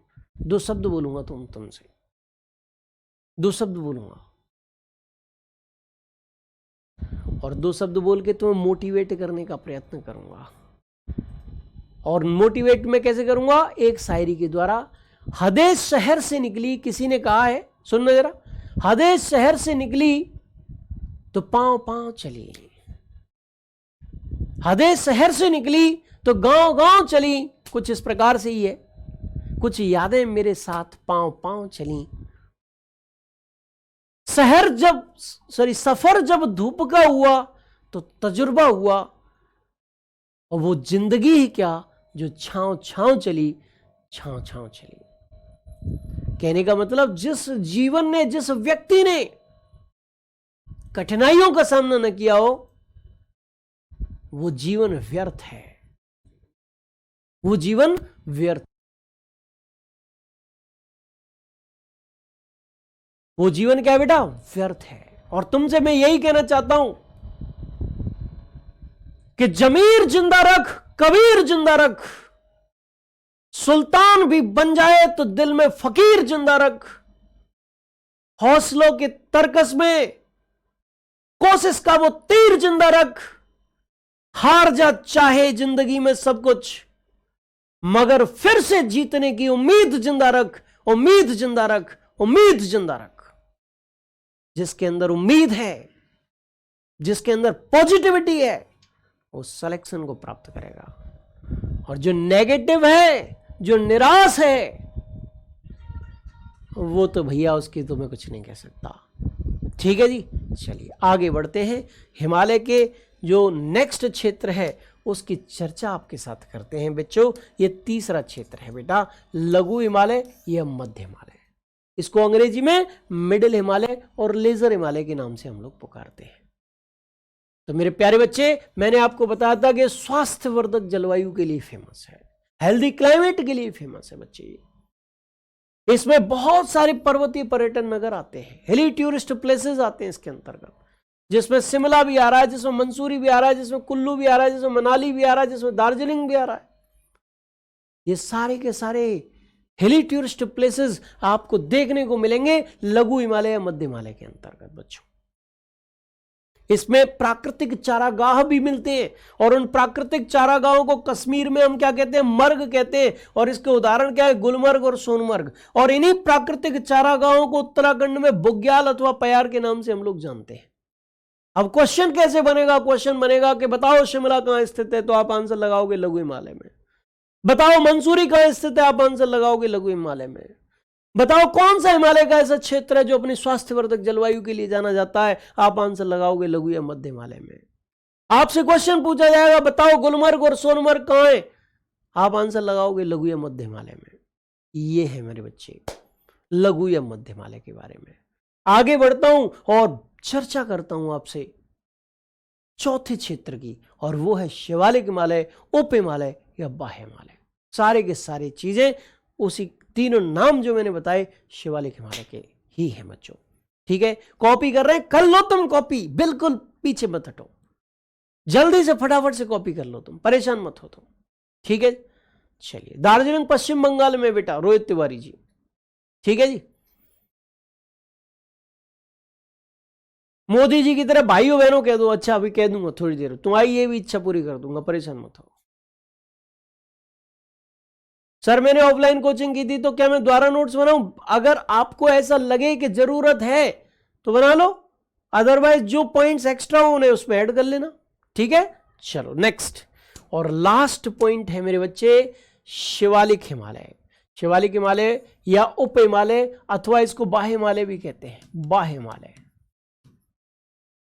2 शब्द बोलूंगा तुमसे, 2 शब्द बोलूंगा, और 2 शब्द बोल के तुम्हें मोटिवेट करने का प्रयत्न करूंगा। और मोटिवेट मैं कैसे करूंगा? एक शायरी के द्वारा। हदेश शहर से निकली, किसी ने कहा है, सुनना जरा, हदेश शहर से निकली तो पांव पांव चली, हदेश शहर से निकली तो गांव गांव चली। कुछ इस प्रकार से ही है, कुछ यादें मेरे साथ पांव पांव चली। सफर जब धूप का हुआ तो तजुर्बा हुआ, और वो जिंदगी ही क्या जो छांव छांव चली, छांव छांव चली। कहने का मतलब जिस जीवन ने, जिस व्यक्ति ने कठिनाइयों का सामना न किया हो, वो जीवन व्यर्थ है, वो जीवन व्यर्थ, वो जीवन क्या है बेटा? व्यर्थ है। और तुमसे मैं यही कहना चाहता हूं कि जमीर जिंदा रख, कबीर जिंदा रख, सुल्तान भी बन जाए तो दिल में फकीर जिंदा रख। हौसलों के तरकस में कोशिश का वो तीर जिंदा रख। हार जा चाहे जिंदगी में सब कुछ, मगर फिर से जीतने की उम्मीद जिंदा रख, उम्मीद जिंदा रख, उम्मीद जिंदा रख। जिसके अंदर उम्मीद है, जिसके अंदर पॉजिटिविटी है, वो सिलेक्शन को प्राप्त करेगा। और जो नेगेटिव है, जो निराश है, वो तो भैया उसकी तो मैं कुछ नहीं कह सकता। ठीक है जी, चलिए आगे बढ़ते हैं। हिमालय के जो नेक्स्ट क्षेत्र है उसकी चर्चा आपके साथ करते हैं बच्चों। ये तीसरा क्षेत्र है बेटा, लघु हिमालय या मध्य हिमालय। इसको अंग्रेजी में मिडिल हिमालय और लेजर हिमालय के नाम से हम लोग पुकारते हैं। तो मेरे प्यारे बच्चे, मैंने आपको बताया था कि स्वास्थ्यवर्धक जलवायु के लिए फेमस है, हेल्दी क्लाइमेट के लिए फेमस है बच्चे। इसमें बहुत सारे पर्वतीय पर्यटन नगर आते हैं, हिली टूरिस्ट प्लेसेस आते हैं इसके अंतर्गत, जिसमें शिमला भी आ रहा है, जिसमें मंसूरी भी आ रहा है, जिसमें कुल्लू भी आ रहा है, जिसमें मनाली भी आ रहा है, जिसमें दार्जिलिंग भी आ रहा है। ये सारे के सारे हिली टूरिस्ट प्लेसेस आपको देखने को मिलेंगे लघु हिमालय या मध्य हिमालय के अंतर्गत बच्चों। इसमें प्राकृतिक चारागाह भी मिलते हैं, और उन प्राकृतिक चारागाहों को कश्मीर में हम क्या कहते हैं? मर्ग कहते हैं। और इसके उदाहरण क्या है? गुलमर्ग और सोनमर्ग। और इन्हीं प्राकृतिक चारागाहों को उत्तराखंड में बुग्याल अथवा प्यार के नाम से हम लोग जानते हैं। अब क्वेश्चन कैसे बनेगा? क्वेश्चन बनेगा कि बताओ शिमला कहां स्थित है, तो आप आंसर लगाओगे लघु हिमालय में। बताओ मंसूरी कहां स्थित है, आप आंसर लगाओगे लघु हिमालय में। बताओ कौन सा हिमालय का ऐसा क्षेत्र है जो अपनी स्वास्थ्यवर्धक जलवायु के लिए जाना जाता है, आप आंसर लगाओगे लघु या मध्य हिमालय में। आपसे क्वेश्चन पूछा जाएगा बताओ गुलमर्ग और सोनमर्ग कहां है, आप आंसर लगाओगे लघु या मध्य हिमालय में। ये है मेरे बच्चे लघु या मध्य हिमालय के बारे में। आगे बढ़ता हूं और चर्चा करता हूं आपसे चौथे क्षेत्र की, और वो है शिवालिक हिमालय, उप हिमालय या बाह्य हिमालय। सारे के सारे चीजें उसी तीनों नाम जो मैंने बताए शिवालिक हिमालय के ही हैं बच्चों। ठीक है, कॉपी कर रहे हैं? कर लो तुम कॉपी, बिल्कुल पीछे मत हटो, जल्दी से फटाफट से कॉपी कर लो, तुम परेशान मत हो तुम। ठीक है, चलिए। दार्जिलिंग पश्चिम बंगाल में बेटा, रोहित तिवारी जी। ठीक है जी। मोदी जी की तरह भाइयों बहनों कह दो। अच्छा, अभी कह दूंगा थोड़ी देर, तुम्हारी ये भी इच्छा पूरी कर दूंगा, परेशान मत हो। सर मैंने ऑफलाइन कोचिंग की थी, तो क्या मैं दोबारा नोट्स बनाऊं? अगर आपको ऐसा लगे कि जरूरत है तो बना लो, अदरवाइज जो पॉइंट्स एक्स्ट्रा हो उन्हें उसमें ऐड कर लेना। ठीक है, चलो नेक्स्ट और लास्ट पॉइंट है मेरे बच्चे शिवालिक हिमालय। शिवालिक हिमालय या उप हिमालय अथवा इसको बाह्य हिमालय भी कहते हैं, बाह्य हिमालय।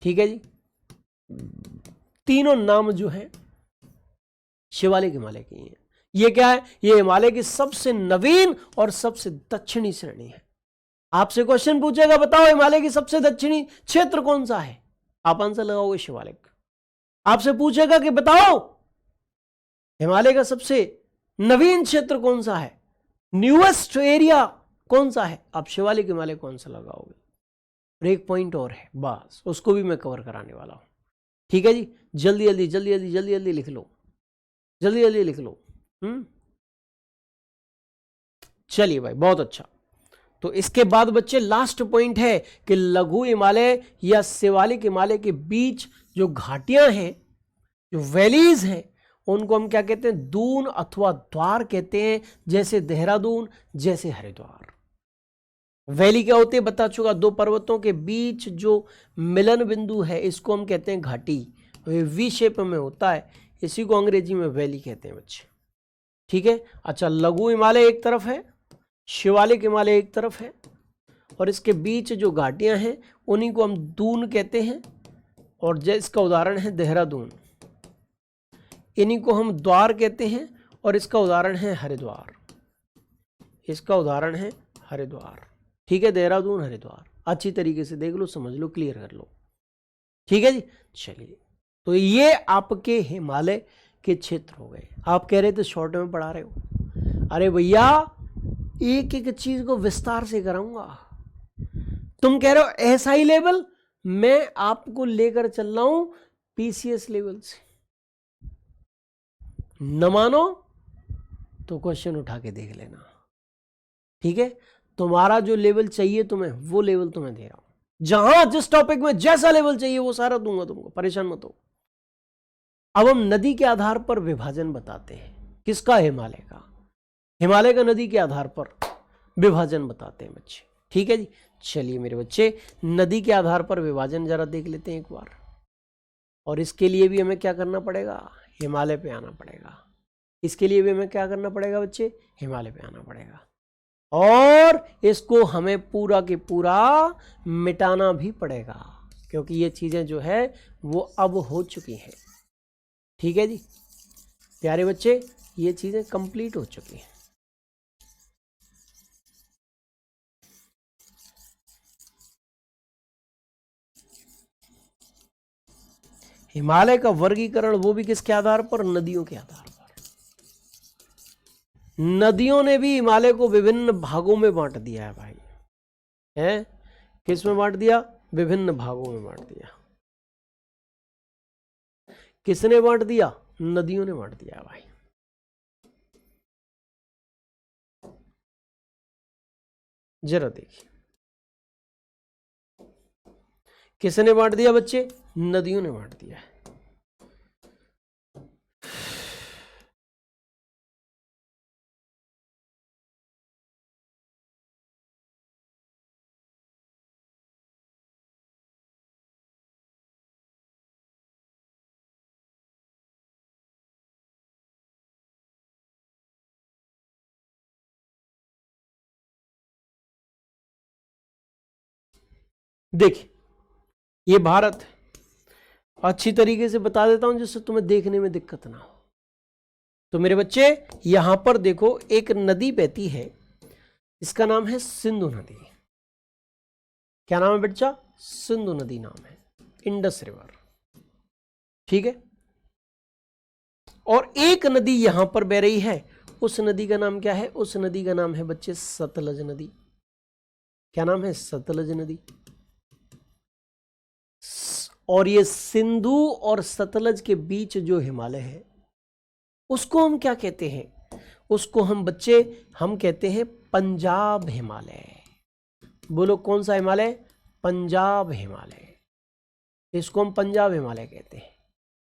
ठीक है जी। तीनों नाम जो है शिवालिक हिमालय के हैं। ये क्या है? ये हिमालय की सबसे नवीन और सबसे दक्षिणी श्रेणी है। आपसे क्वेश्चन पूछेगा बताओ हिमालय की सबसे दक्षिणी क्षेत्र कौन सा है, आप आंसर लगाओगे शिवालिक। आपसे पूछेगा कि बताओ हिमालय का सबसे नवीन क्षेत्र कौन सा है, न्यूएस्ट एरिया कौन सा है, आप शिवालिक हिमालय कौन सा लगाओगे। और एक पॉइंट और है बस, उसको भी मैं कवर कराने वाला हूं। ठीक है जी, जल्दी जल्दी जल्दी जल्दी जल्दी जल्दी लिख लो, जल्दी जल्दी लिख लो। चलिए भाई, बहुत अच्छा। तो इसके बाद बच्चे लास्ट पॉइंट है कि लघु हिमालय या शिवालिक हिमालय के बीच जो घाटियां हैं, जो वैलीज हैं, उनको हम क्या कहते हैं, दून अथवा द्वार कहते हैं, जैसे देहरादून, जैसे हरिद्वार। वैली क्या होती है बता चुका, दो पर्वतों के बीच जो मिलन बिंदु है इसको हम कहते हैं घाटी, वी शेप में होता है, इसी को अंग्रेजी में वैली कहते हैं बच्चे। ठीक है। अच्छा, लघु हिमालय एक तरफ है, शिवालिक हिमालय एक तरफ है, और इसके बीच जो घाटियां हैं उन्हीं को हम दून कहते हैं, और इसका उदाहरण है देहरादून। इन्हीं को हम द्वार कहते हैं, और इसका उदाहरण है हरिद्वार। इसका उदाहरण है हरिद्वार। ठीक है, देहरादून हरिद्वार अच्छी तरीके से देख लो, समझ लो, क्लियर कर लो। ठीक है जी। चलिए, तो ये आपके हिमालय के क्षेत्र हो गए। आप कह रहे थे शॉर्ट में पढ़ा रहे हो, अरे भैया एक एक चीज को विस्तार से कराऊंगा। तुम कह रहे हो एसआई लेवल, मैं आपको लेकर चल रहा हूं पीसीएस लेवल से। न मानो तो क्वेश्चन उठा के देख लेना। ठीक है, तुम्हारा जो लेवल चाहिए तुम्हें, वो लेवल तुम्हें दे रहा हूं। जहां जिस टॉपिक में जैसा लेवल चाहिए वो सारा दूंगा तुमको, परेशान मत हो। अब हम नदी के आधार पर विभाजन बताते हैं। किसका? हिमालय का। हिमालय का नदी के आधार पर विभाजन बताते हैं बच्चे। ठीक है जी। चलिए मेरे बच्चे, नदी के आधार पर विभाजन जरा देख लेते हैं एक बार। और इसके लिए भी हमें क्या करना पड़ेगा? हिमालय पे आना पड़ेगा। इसके लिए भी हमें क्या करना पड़ेगा बच्चे? हिमालय पे आना पड़ेगा। और इसको हमें पूरा के पूरा मिटाना भी पड़ेगा, क्योंकि ये चीजें जो है वो अब हो चुकी हैं। ठीक है जी प्यारे बच्चे, ये चीजें कंप्लीट हो चुकी हैं। हिमालय का वर्गीकरण वो भी किसके आधार पर? नदियों के आधार पर। नदियों ने भी हिमालय को विभिन्न भागों में बांट दिया है भाई। है किस में बांट दिया? विभिन्न भागों में बांट दिया। किसने बांट दिया? नदियों ने बांट दिया भाई। जरा देखिए, किसने बांट दिया बच्चे? नदियों ने बांट दिया है। देखिए, ये भारत है। अच्छी तरीके से बता देता हूं जिससे तुम्हें देखने में दिक्कत ना हो। तो मेरे बच्चे यहां पर देखो, एक नदी बहती है, इसका नाम है सिंधु नदी। क्या नाम है बच्चा? सिंधु नदी नाम है, इंडस रिवर। ठीक है। और एक नदी यहां पर बह रही है, उस नदी का नाम क्या है? उस नदी का नाम है बच्चे सतलज नदी। क्या नाम है? सतलज नदी। और ये सिंधु और सतलज के बीच जो हिमालय है उसको हम क्या कहते हैं? उसको हम बच्चे हम कहते हैं पंजाब हिमालय। बोलो कौन सा हिमालय? पंजाब हिमालय। इसको हम पंजाब हिमालय कहते हैं।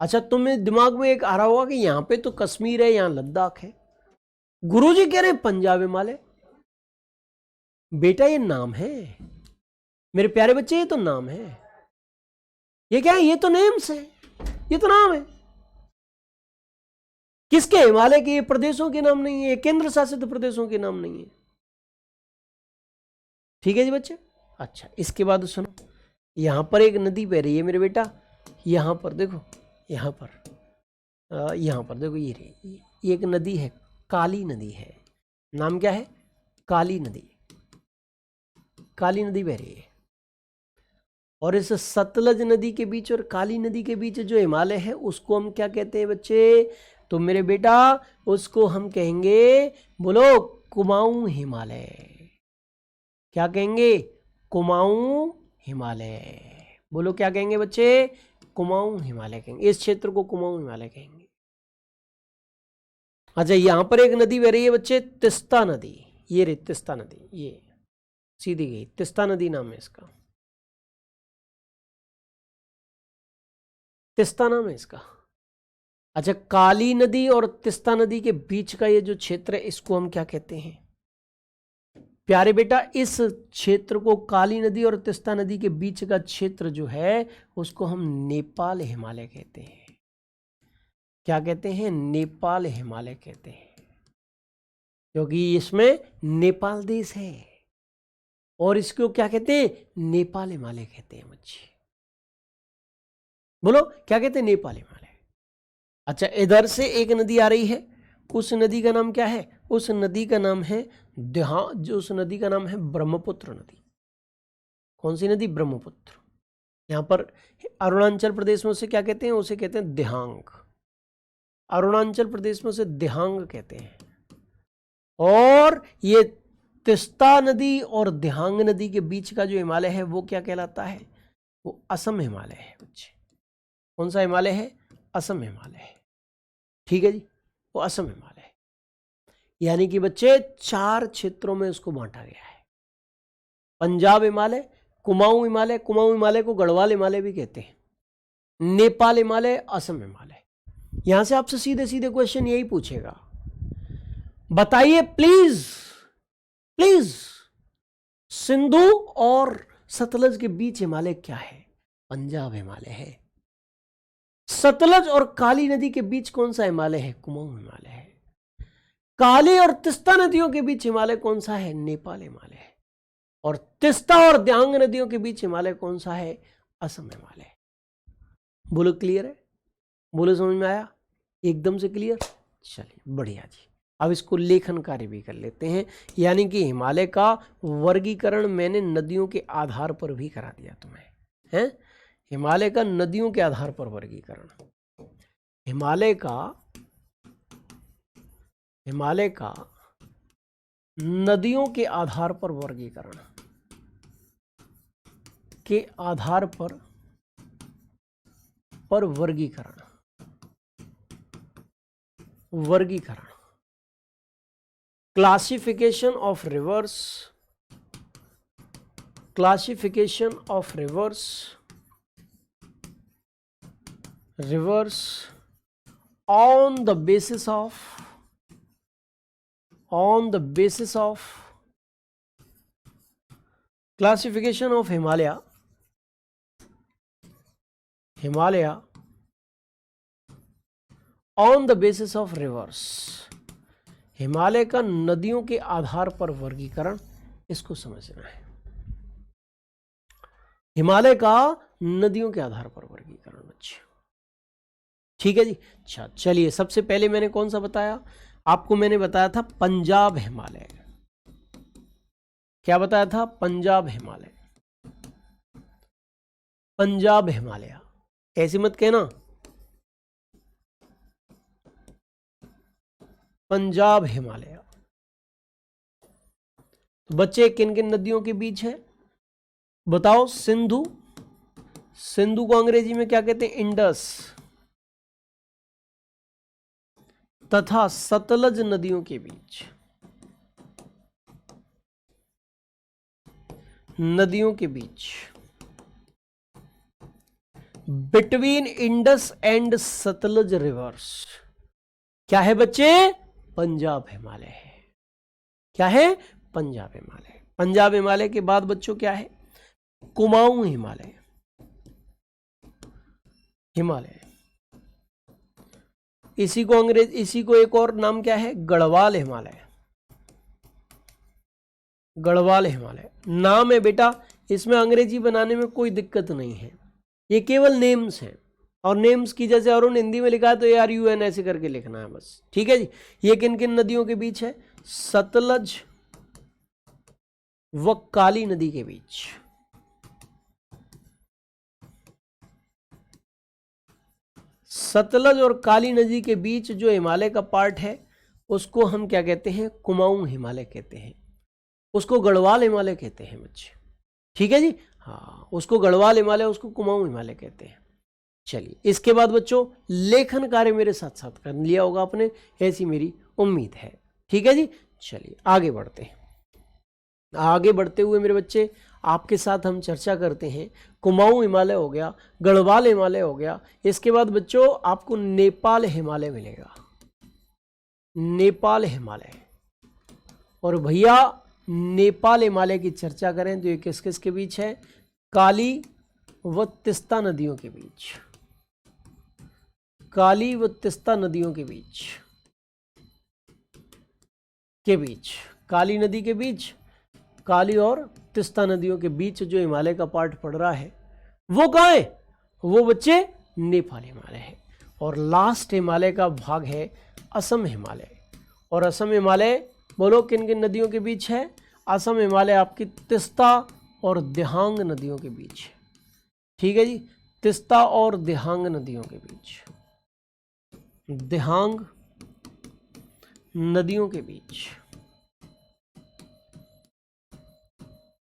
अच्छा, तुम्हें दिमाग में एक आ रहा होगा कि यहां पे तो कश्मीर है, यहां लद्दाख है। गुरुजी कह रहे हैं पंजाब हिमालय। बेटा ये नाम है मेरे प्यारे बच्चे, ये तो नाम है। ये क्या है? ये तो नेम्स है, ये तो नाम है। किसके? हिमालय के। ये प्रदेशों के नाम नहीं है, केंद्र शासित प्रदेशों के नाम नहीं है। ठीक है जी बच्चे। अच्छा, इसके बाद सुनो, यहां पर एक नदी बह रही है मेरे बेटा। यहां पर देखो, यहां पर देखो, ये एक नदी है, काली नदी है। नाम क्या है? काली नदी। काली नदी बह रही है। और इस सतलज नदी के बीच और काली नदी के बीच जो हिमालय है उसको हम क्या कहते हैं बच्चे? तो मेरे बेटा उसको हम कहेंगे, बोलो, कुमाऊं हिमालय। क्या कहेंगे? कुमाऊं हिमालय। बोलो क्या कहेंगे बच्चे? कुमाऊं हिमालय कहेंगे। इस क्षेत्र को कुमाऊं हिमालय कहेंगे। अच्छा, यहां पर एक नदी बह रही है बच्चे, तिस्ता नदी। ये रही तिस्ता नदी, ये सीधी गई, तिस्ता नदी नाम है इसका। तिस्ता नाम है इसका। अच्छा, काली नदी और तिस्ता नदी के बीच का ये जो क्षेत्र है इसको हम क्या कहते हैं प्यारे बेटा? इस क्षेत्र को, काली नदी और तिस्ता नदी के बीच का क्षेत्र जो है उसको हम नेपाल हिमालय कहते हैं। क्या कहते हैं? नेपाल हिमालय कहते हैं, क्योंकि इसमें नेपाल देश है और इसको क्या कहते हैं? नेपाल हिमालय कहते हैं बच्चे। बोलो क्या कहते हैं? नेपाल हिमालय। अच्छा, इधर से एक नदी आ रही है, उस नदी का नाम क्या है? उस नदी का नाम है उस नदी का नाम है ब्रह्मपुत्र नदी। कौन सी नदी? ब्रह्मपुत्र। यहाँ पर अरुणाचल प्रदेश में उसे क्या कहते हैं? उसे कहते हैं दिहांग। अरुणाचल प्रदेश में उसे दिहांग कहते हैं। और ये तिस्ता नदी और दिहांग नदी के बीच का जो हिमालय है वो क्या कहलाता है? वो असम हिमालय है बच्चे। कौन सा हिमालय है? असम हिमालय है। ठीक है जी, वो असम हिमालय है। यानी कि बच्चे 4 क्षेत्रों में उसको बांटा गया है। पंजाब हिमालय, कुमाऊं हिमालय, कुमाऊं हिमालय को गढ़वाल हिमालय भी कहते हैं, नेपाल हिमालय, असम हिमालय। यहां से आपसे सीधे सीधे क्वेश्चन यही पूछेगा, बताइए प्लीज प्लीज सिंधु और सतलज के बीच हिमालय क्या है? पंजाब हिमालय है। सतलज और काली नदी के बीच कौन सा हिमालय है? कुमाऊं हिमालय है। काली और तिस्ता नदियों के बीच हिमालय कौन सा है? नेपाल हिमालय है। और तिस्ता और दिहांग नदियों के बीच हिमालय कौन सा है? असम हिमालय। बोलो क्लियर है? बोलो समझ में आया? एकदम से क्लियर? चलिए बढ़िया जी। अब इसको लेखन कार्य भी कर लेते हैं। यानी कि हिमालय का वर्गीकरण मैंने नदियों के आधार पर भी करा दिया तुम्हें, है? हिमालय का नदियों के आधार पर वर्गीकरण, हिमालय का नदियों के आधार पर वर्गीकरण के आधार पर वर्गीकरण classification of rivers on the basis of classification of Himalaya on the basis of rivers, Himalaya का नदियों के आधार पर वर्गीकरण, इसको समझना है। हिमालय का नदियों के आधार पर वर्गीकरण बच्चे, ठीक है जी। अच्छा चलिए, सबसे पहले मैंने कौन सा बताया आपको? मैंने बताया था पंजाब हिमालय। क्या बताया था? पंजाब हिमालय। पंजाब हिमालय, ऐसे मत कहना, पंजाब हिमालय। तो बच्चे किन किन नदियों के बीच है बताओ? सिंधु को अंग्रेजी में क्या कहते हैं? इंडस। तथा सतलज नदियों के बीच, between Indus and Sutlej rivers, क्या है बच्चे? पंजाब हिमालय है। क्या है? पंजाब हिमालय। पंजाब हिमालय के बाद बच्चों क्या है? कुमाऊं हिमालय। इसी को एक और नाम क्या है? गढ़वाल हिमालय। नाम है बेटा, इसमें अंग्रेजी बनाने में कोई दिक्कत नहीं है, ये केवल नेम्स हैं। और नेम्स की जैसे अरुण हिंदी में लिखा है तो ARUN ऐसे करके लिखना है बस, ठीक है जी। ये किन किन नदियों के बीच है? सतलज व काली नदी के बीच। सतलज और काली नदी के बीच जो हिमालय का पार्ट है उसको हम क्या कहते हैं? कुमाऊं हिमालय कहते हैं। उसको गढ़वाल हिमालय कहते हैं बच्चे, ठीक है जी। हाँ, उसको गढ़वाल हिमालय, उसको कुमाऊं हिमालय कहते हैं। चलिए, इसके बाद बच्चों लेखन कार्य मेरे साथ साथ कर लिया होगा आपने, ऐसी मेरी उम्मीद है, ठीक है जी। चलिए आगे बढ़ते हैं। आगे बढ़ते हुए मेरे बच्चे आपके साथ हम चर्चा करते हैं। कुमाऊं हिमालय हो गया, गढ़वाल हिमालय हो गया, इसके बाद बच्चों आपको नेपाल हिमालय मिलेगा, नेपाल हिमालय। और भैया नेपाल हिमालय की चर्चा करें तो ये किस किस के बीच है? काली व तीस्ता नदियों के बीच, काली व तीस्ता नदियों के बीच, काली नदी के बीच, काली और तीस्ता नदियों के बीच जो हिमालय का पार्ट पड़ रहा है वो कहाँ है? वो बच्चे नेपाल हिमालय है। और लास्ट हिमालय का भाग है असम हिमालय। और असम हिमालय बोलो किन किन नदियों के बीच है? असम हिमालय आपकी तीस्ता और दिहांग नदियों के बीच है। ठीक है जी, तीस्ता और दिहांग नदियों के बीच, दिहांग नदियों के बीच,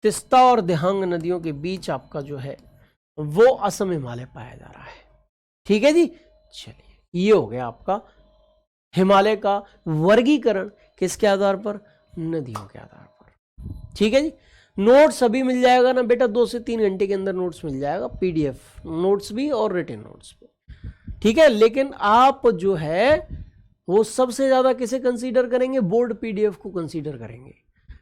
तीस्ता और दिहांग नदियों के बीच आपका जो है वो असम हिमालय पाया जा रहा है। ठीक है जी, चलिए ये हो गया आपका हिमालय का वर्गीकरण किसके आधार पर? नदियों के आधार पर। ठीक है जी, नोट्स अभी मिल जाएगा ना बेटा, 2 से 3 घंटे के अंदर नोट्स मिल जाएगा, पीडीएफ नोट्स भी और रिटन नोट्स भी। ठीक है, लेकिन आप जो है वो सबसे ज्यादा किसे कंसीडर करेंगे? बोर्ड पीडीएफ को कंसीडर करेंगे।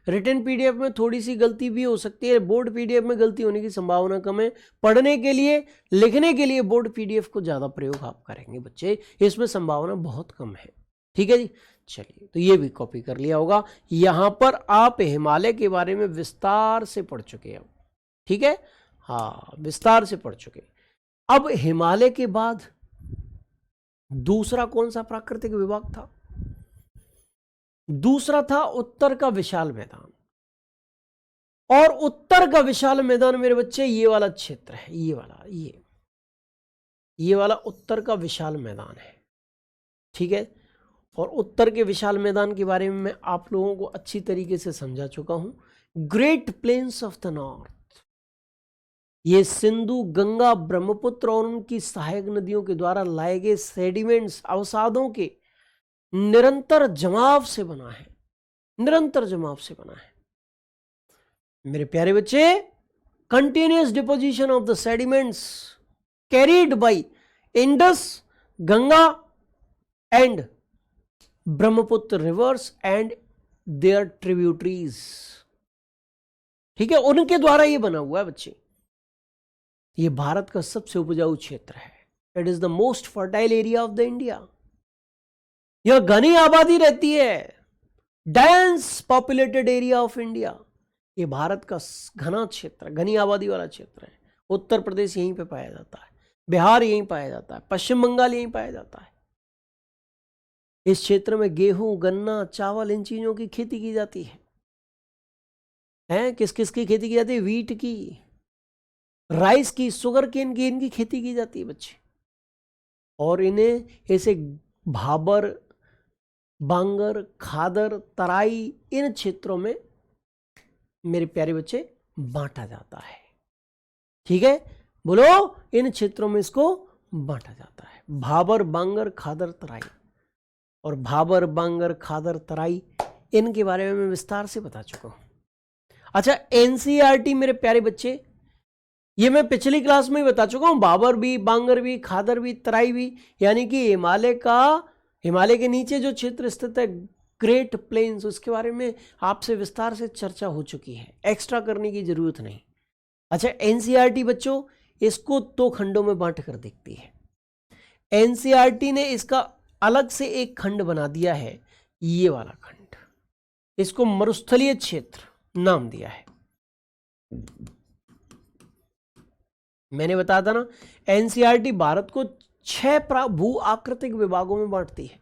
रिटन पीडीएफ में थोड़ी सी गलती भी हो सकती है, बोर्ड पीडीएफ में गलती होने की संभावना कम है। पढ़ने के लिए, लिखने के लिए बोर्ड पीडीएफ को ज्यादा प्रयोग आप करेंगे बच्चे, इसमें संभावना बहुत कम है। ठीक है जी, चलिए तो ये भी कॉपी कर लिया होगा। यहां पर आप हिमालय के बारे में विस्तार से पढ़ चुके हैं। ठीक है, हाँ विस्तार से पढ़ चुके। अब हिमालय के बाद दूसरा कौन सा प्राकृतिक विभाग था? दूसरा था उत्तर का विशाल मैदान। और उत्तर का विशाल मैदान मेरे बच्चे ये वाला क्षेत्र है, ये वाला, ये वाला उत्तर का विशाल मैदान है। ठीक है, और उत्तर के विशाल मैदान के बारे में मैं आप लोगों को अच्छी तरीके से समझा चुका हूं। Great plains of the north, ये सिंधु, गंगा, ब्रह्मपुत्र और उनकी सहायक नदियों के द्वारा लाए गए सेडिमेंट्स, अवसादों के निरंतर जमाव से बना है, निरंतर जमाव से बना है मेरे प्यारे बच्चे। Continuous deposition of the sediments carried by Indus, Ganga and Brahmaputra rivers and their tributaries. ठीक है, उनके द्वारा ये बना हुआ है बच्चे। ये भारत का सबसे उपजाऊ क्षेत्र है। It is the most fertile area of the India. यह घनी आबादी रहती है, dense populated area of India. ये भारत का घना क्षेत्र, घनी आबादी वाला क्षेत्र है। उत्तर प्रदेश यहीं पे पाया जाता है, बिहार यहीं पाया जाता है, पश्चिम बंगाल यहीं पाया जाता है। इस क्षेत्र में गेहूं, गन्ना, चावल, इन चीजों की खेती की जाती है। किस किस की खेती की जाती है? वीट की, राइस की, शुगर केन की, इनकी खेती की जाती है बच्चे। और इन्हें ऐसे भाबर, बांगर, खादर, तराई, इन क्षेत्रों में मेरे प्यारे बच्चे बांटा जाता है। ठीक है, बोलो, इन क्षेत्रों में इसको बांटा जाता है। भाबर, बांगर, खादर, तराई। और भाबर, बांगर, खादर, तराई, इनके बारे में मैं विस्तार से बता चुका हूं। अच्छा, एनसीईआरटी मेरे प्यारे बच्चे, ये मैं पिछली क्लास में ही बता चुका हूं। भाबर भी, बांगर भी, खादर भी, तराई भी, यानी कि हिमालय के नीचे जो क्षेत्र स्थित है, ग्रेट प्लेन्स, उसके बारे में आपसे विस्तार से चर्चा हो चुकी है, एक्स्ट्रा करने की जरूरत नहीं। अच्छा, एनसीईआरटी बच्चों इसको 2 खंडों में बांट कर देखती है। एनसीईआरटी ने इसका अलग से एक खंड बना दिया है, ये वाला खंड, इसको मरुस्थलीय क्षेत्र नाम दिया है। मैंने बताया था ना, एनसीईआरटी भारत को 6 भू आकृतिक विभागों में बांटती है।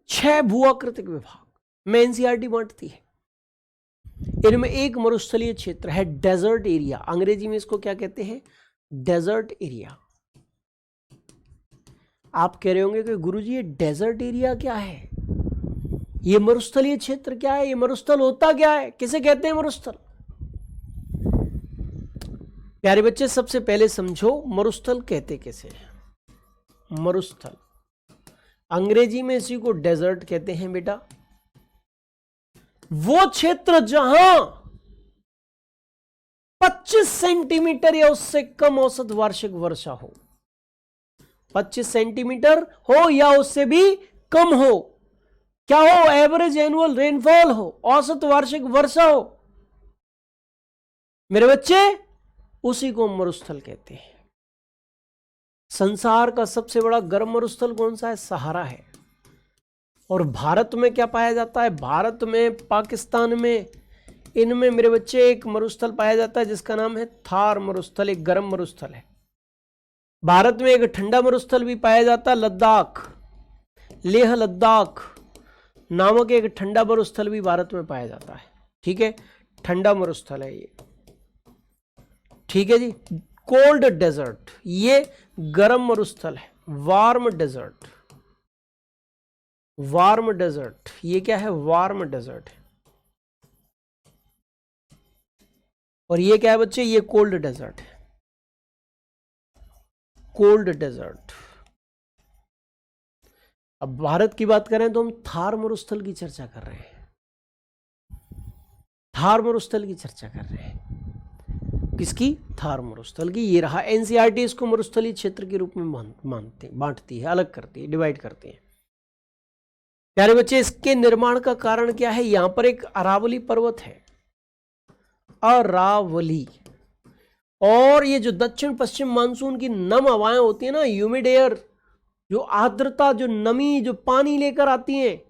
6 भू आकृतिक विभाग में एनसीईआरटी बांटती है। इनमें एक मरुस्थलीय क्षेत्र है, डेजर्ट एरिया। अंग्रेजी में इसको क्या कहते हैं? Desert area. आप कह रहे होंगे कि गुरुजी ये डेजर्ट एरिया क्या है, ये मरुस्थलीय क्षेत्र क्या है, ये मरुस्थल होता क्या है, किसे कहते हैं मरुस्थल? प्यारे बच्चे, सबसे पहले समझो मरुस्थल कहते कैसे हैं। मरुस्थल अंग्रेजी में इसी को डेजर्ट कहते हैं बेटा। वो क्षेत्र जहां 25 सेंटीमीटर या उससे कम औसत वार्षिक वर्षा हो, 25 सेंटीमीटर हो या उससे भी कम हो, क्या हो, एवरेज एनुअल रेनफॉल हो, औसत वार्षिक वर्षा हो मेरे बच्चे, उसी को मरुस्थल कहते हैं। संसार का सबसे बड़ा गर्म मरुस्थल कौन सा है? सहारा है। और भारत में क्या पाया जाता है? भारत में, पाकिस्तान में, इनमें मेरे बच्चे एक मरुस्थल पाया जाता है जिसका नाम है थार मरुस्थल, एक गर्म मरुस्थल है। भारत में एक ठंडा मरुस्थल भी पाया जाता है, लद्दाख, लेह लद्दाख नामक एक ठंडा मरुस्थल भी भारत में पाया जाता है। ठीक है, ठंडा मरुस्थल है ये। ठीक है जी। कोल्ड डेजर्ट, ये गर्म मरुस्थल है। वार्म डेजर्ट, वार्म डेजर्ट, ये क्या है? वार्म डेजर्ट है। और ये क्या है बच्चे? ये कोल्ड डेजर्ट है, कोल्ड डेजर्ट। अब भारत की बात करें तो हम थार मरुस्थल की चर्चा कर रहे हैं, थार मरुस्थल की चर्चा कर रहे हैं। किसकी? थार मरुस्थल की। ये रहा। एनसीईआरटी इसको मरुस्थलीय क्षेत्र के रूप में बांटती है, अलग करती है, डिवाइड करती है। प्यारे बच्चे, इसके निर्माण का कारण क्या है? यहां पर एक अरावली पर्वत है, अरावली। और ये जो दक्षिण पश्चिम मानसून की नम हवाएं होती है ना, ह्यूमिड एयर, जो आर्द्रता, जो नमी, जो पानी लेकर आती हैं,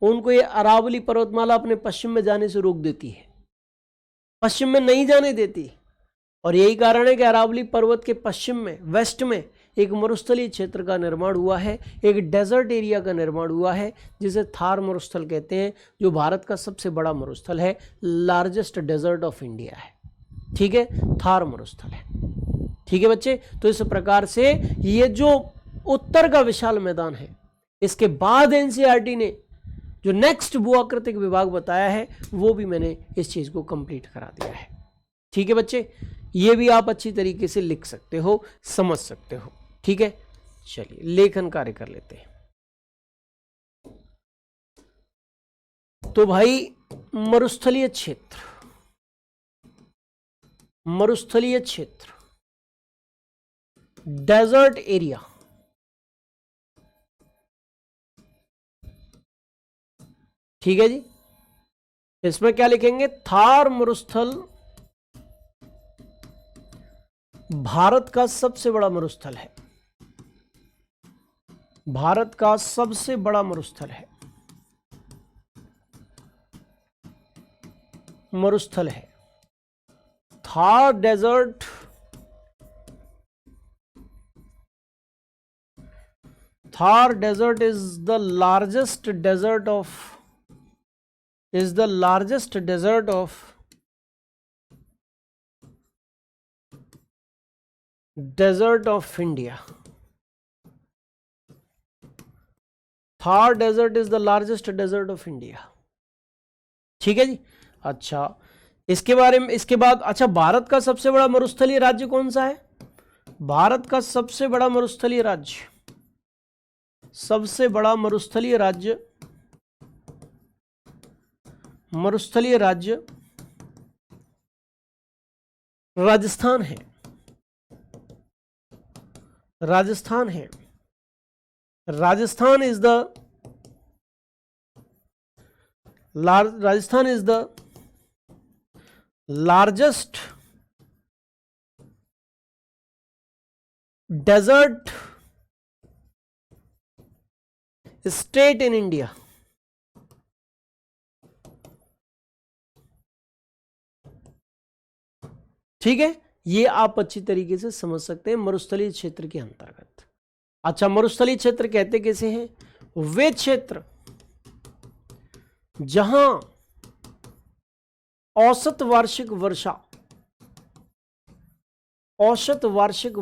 उनको ये अरावली पर्वतमाला अपने पश्चिम में जाने से रोक देती है, पश्चिम में नहीं जाने देती। और यही कारण है कि अरावली पर्वत के पश्चिम में, वेस्ट में एक मरुस्थलीय क्षेत्र का निर्माण हुआ है, एक डेजर्ट एरिया का निर्माण हुआ है जिसे थार मरुस्थल कहते हैं, जो भारत का सबसे बड़ा मरुस्थल है, लार्जेस्ट डेजर्ट ऑफ इंडिया है। ठीक है, थार मरुस्थल है। ठीक है बच्चे, तो इस प्रकार से ये जो उत्तर का विशाल मैदान है, इसके बाद एनसीईआरटी ने जो नेक्स्ट भूआकृतिक विभाग बताया है, वो भी मैंने इस चीज को कंप्लीट करा दिया है। ठीक है बच्चे, ये भी आप अच्छी तरीके से लिख सकते हो, समझ सकते हो। ठीक है, चलिए लेखन कार्य कर लेते हैं। तो भाई, मरुस्थलीय क्षेत्र, मरुस्थलीय क्षेत्र, डेजर्ट एरिया, ठीक है जी। इसमें क्या लिखेंगे? थार मरुस्थल भारत का सबसे बड़ा मरुस्थल है, भारत का सबसे बड़ा मरुस्थल है, मरुस्थल है। Thar desert Thar desert is the largest desert of India. Thar desert is the largest desert of India. ठीक है जी। अच्छा, इसके बारे में, इसके बाद, अच्छा, भारत का सबसे बड़ा मरुस्थलीय राज्य कौन सा है? भारत का सबसे बड़ा मरुस्थलीय राज्य, सबसे बड़ा मरुस्थलीय राज्य, मरुस्थलीय राज्य राजस्थान है, राजस्थान है। Rajasthan is the largest desert state in India. ठीक है, ये आप अच्छी तरीके से समझ सकते हैं मरुस्थलीय क्षेत्र के अंतर्गत। अच्छा, मरुस्थलीय क्षेत्र कहते कैसे हैं? वे क्षेत्र जहां औसत वार्षिक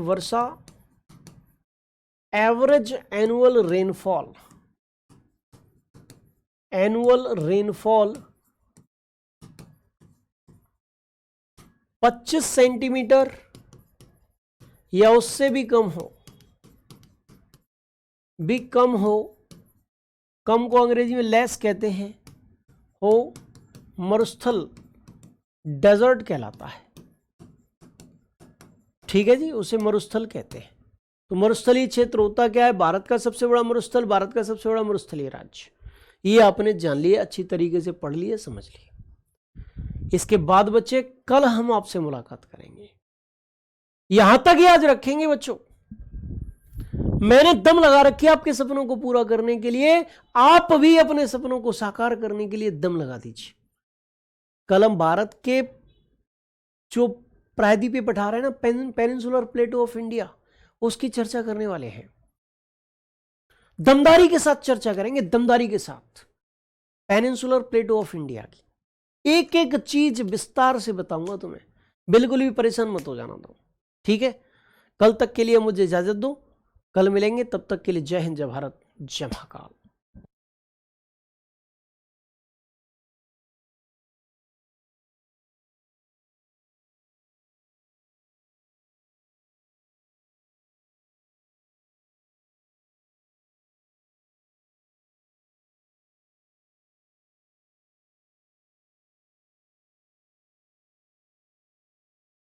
वर्षा, एवरेज एनुअल रेनफॉल 25 सेंटीमीटर या उससे भी कम हो, कम को अंग्रेजी में लेस कहते हैं, हो, मरुस्थल डेजर्ट कहलाता है। ठीक है जी, उसे मरुस्थल कहते हैं। तो मरुस्थलीय क्षेत्र होता क्या है? भारत का सबसे बड़ा मरुस्थल, भारत का सबसे बड़ा मरुस्थलीय राज्य। ये आपने जान लिया, अच्छी तरीके से पढ़ लिए, समझ लिए। इसके बाद बच्चे कल हम आपसे मुलाकात करेंगे। यहां तक याद रखेंगे बच्चों, मैंने दम लगा रखी है आपके सपनों को पूरा करने के लिए। आप भी अपने सपनों को साकार करने के लिए दम लगा दीजिए। कल हम भारत के जो प्रायद्वीपीय पठार है ना, पेनिनसुलर प्लेटो ऑफ इंडिया, उसकी चर्चा करने वाले हैं। दमदारी के साथ चर्चा करेंगे, दमदारी के साथ पेनिनसुलर प्लेटो ऑफ इंडिया की एक एक चीज विस्तार से बताऊंगा तुम्हें। बिल्कुल भी परेशान मत हो जाना दो, ठीक है? कल तक के लिए मुझे इजाजत दो, कल मिलेंगे। तब तक के लिए जय हिंद, जय भारत, जय महाकाल।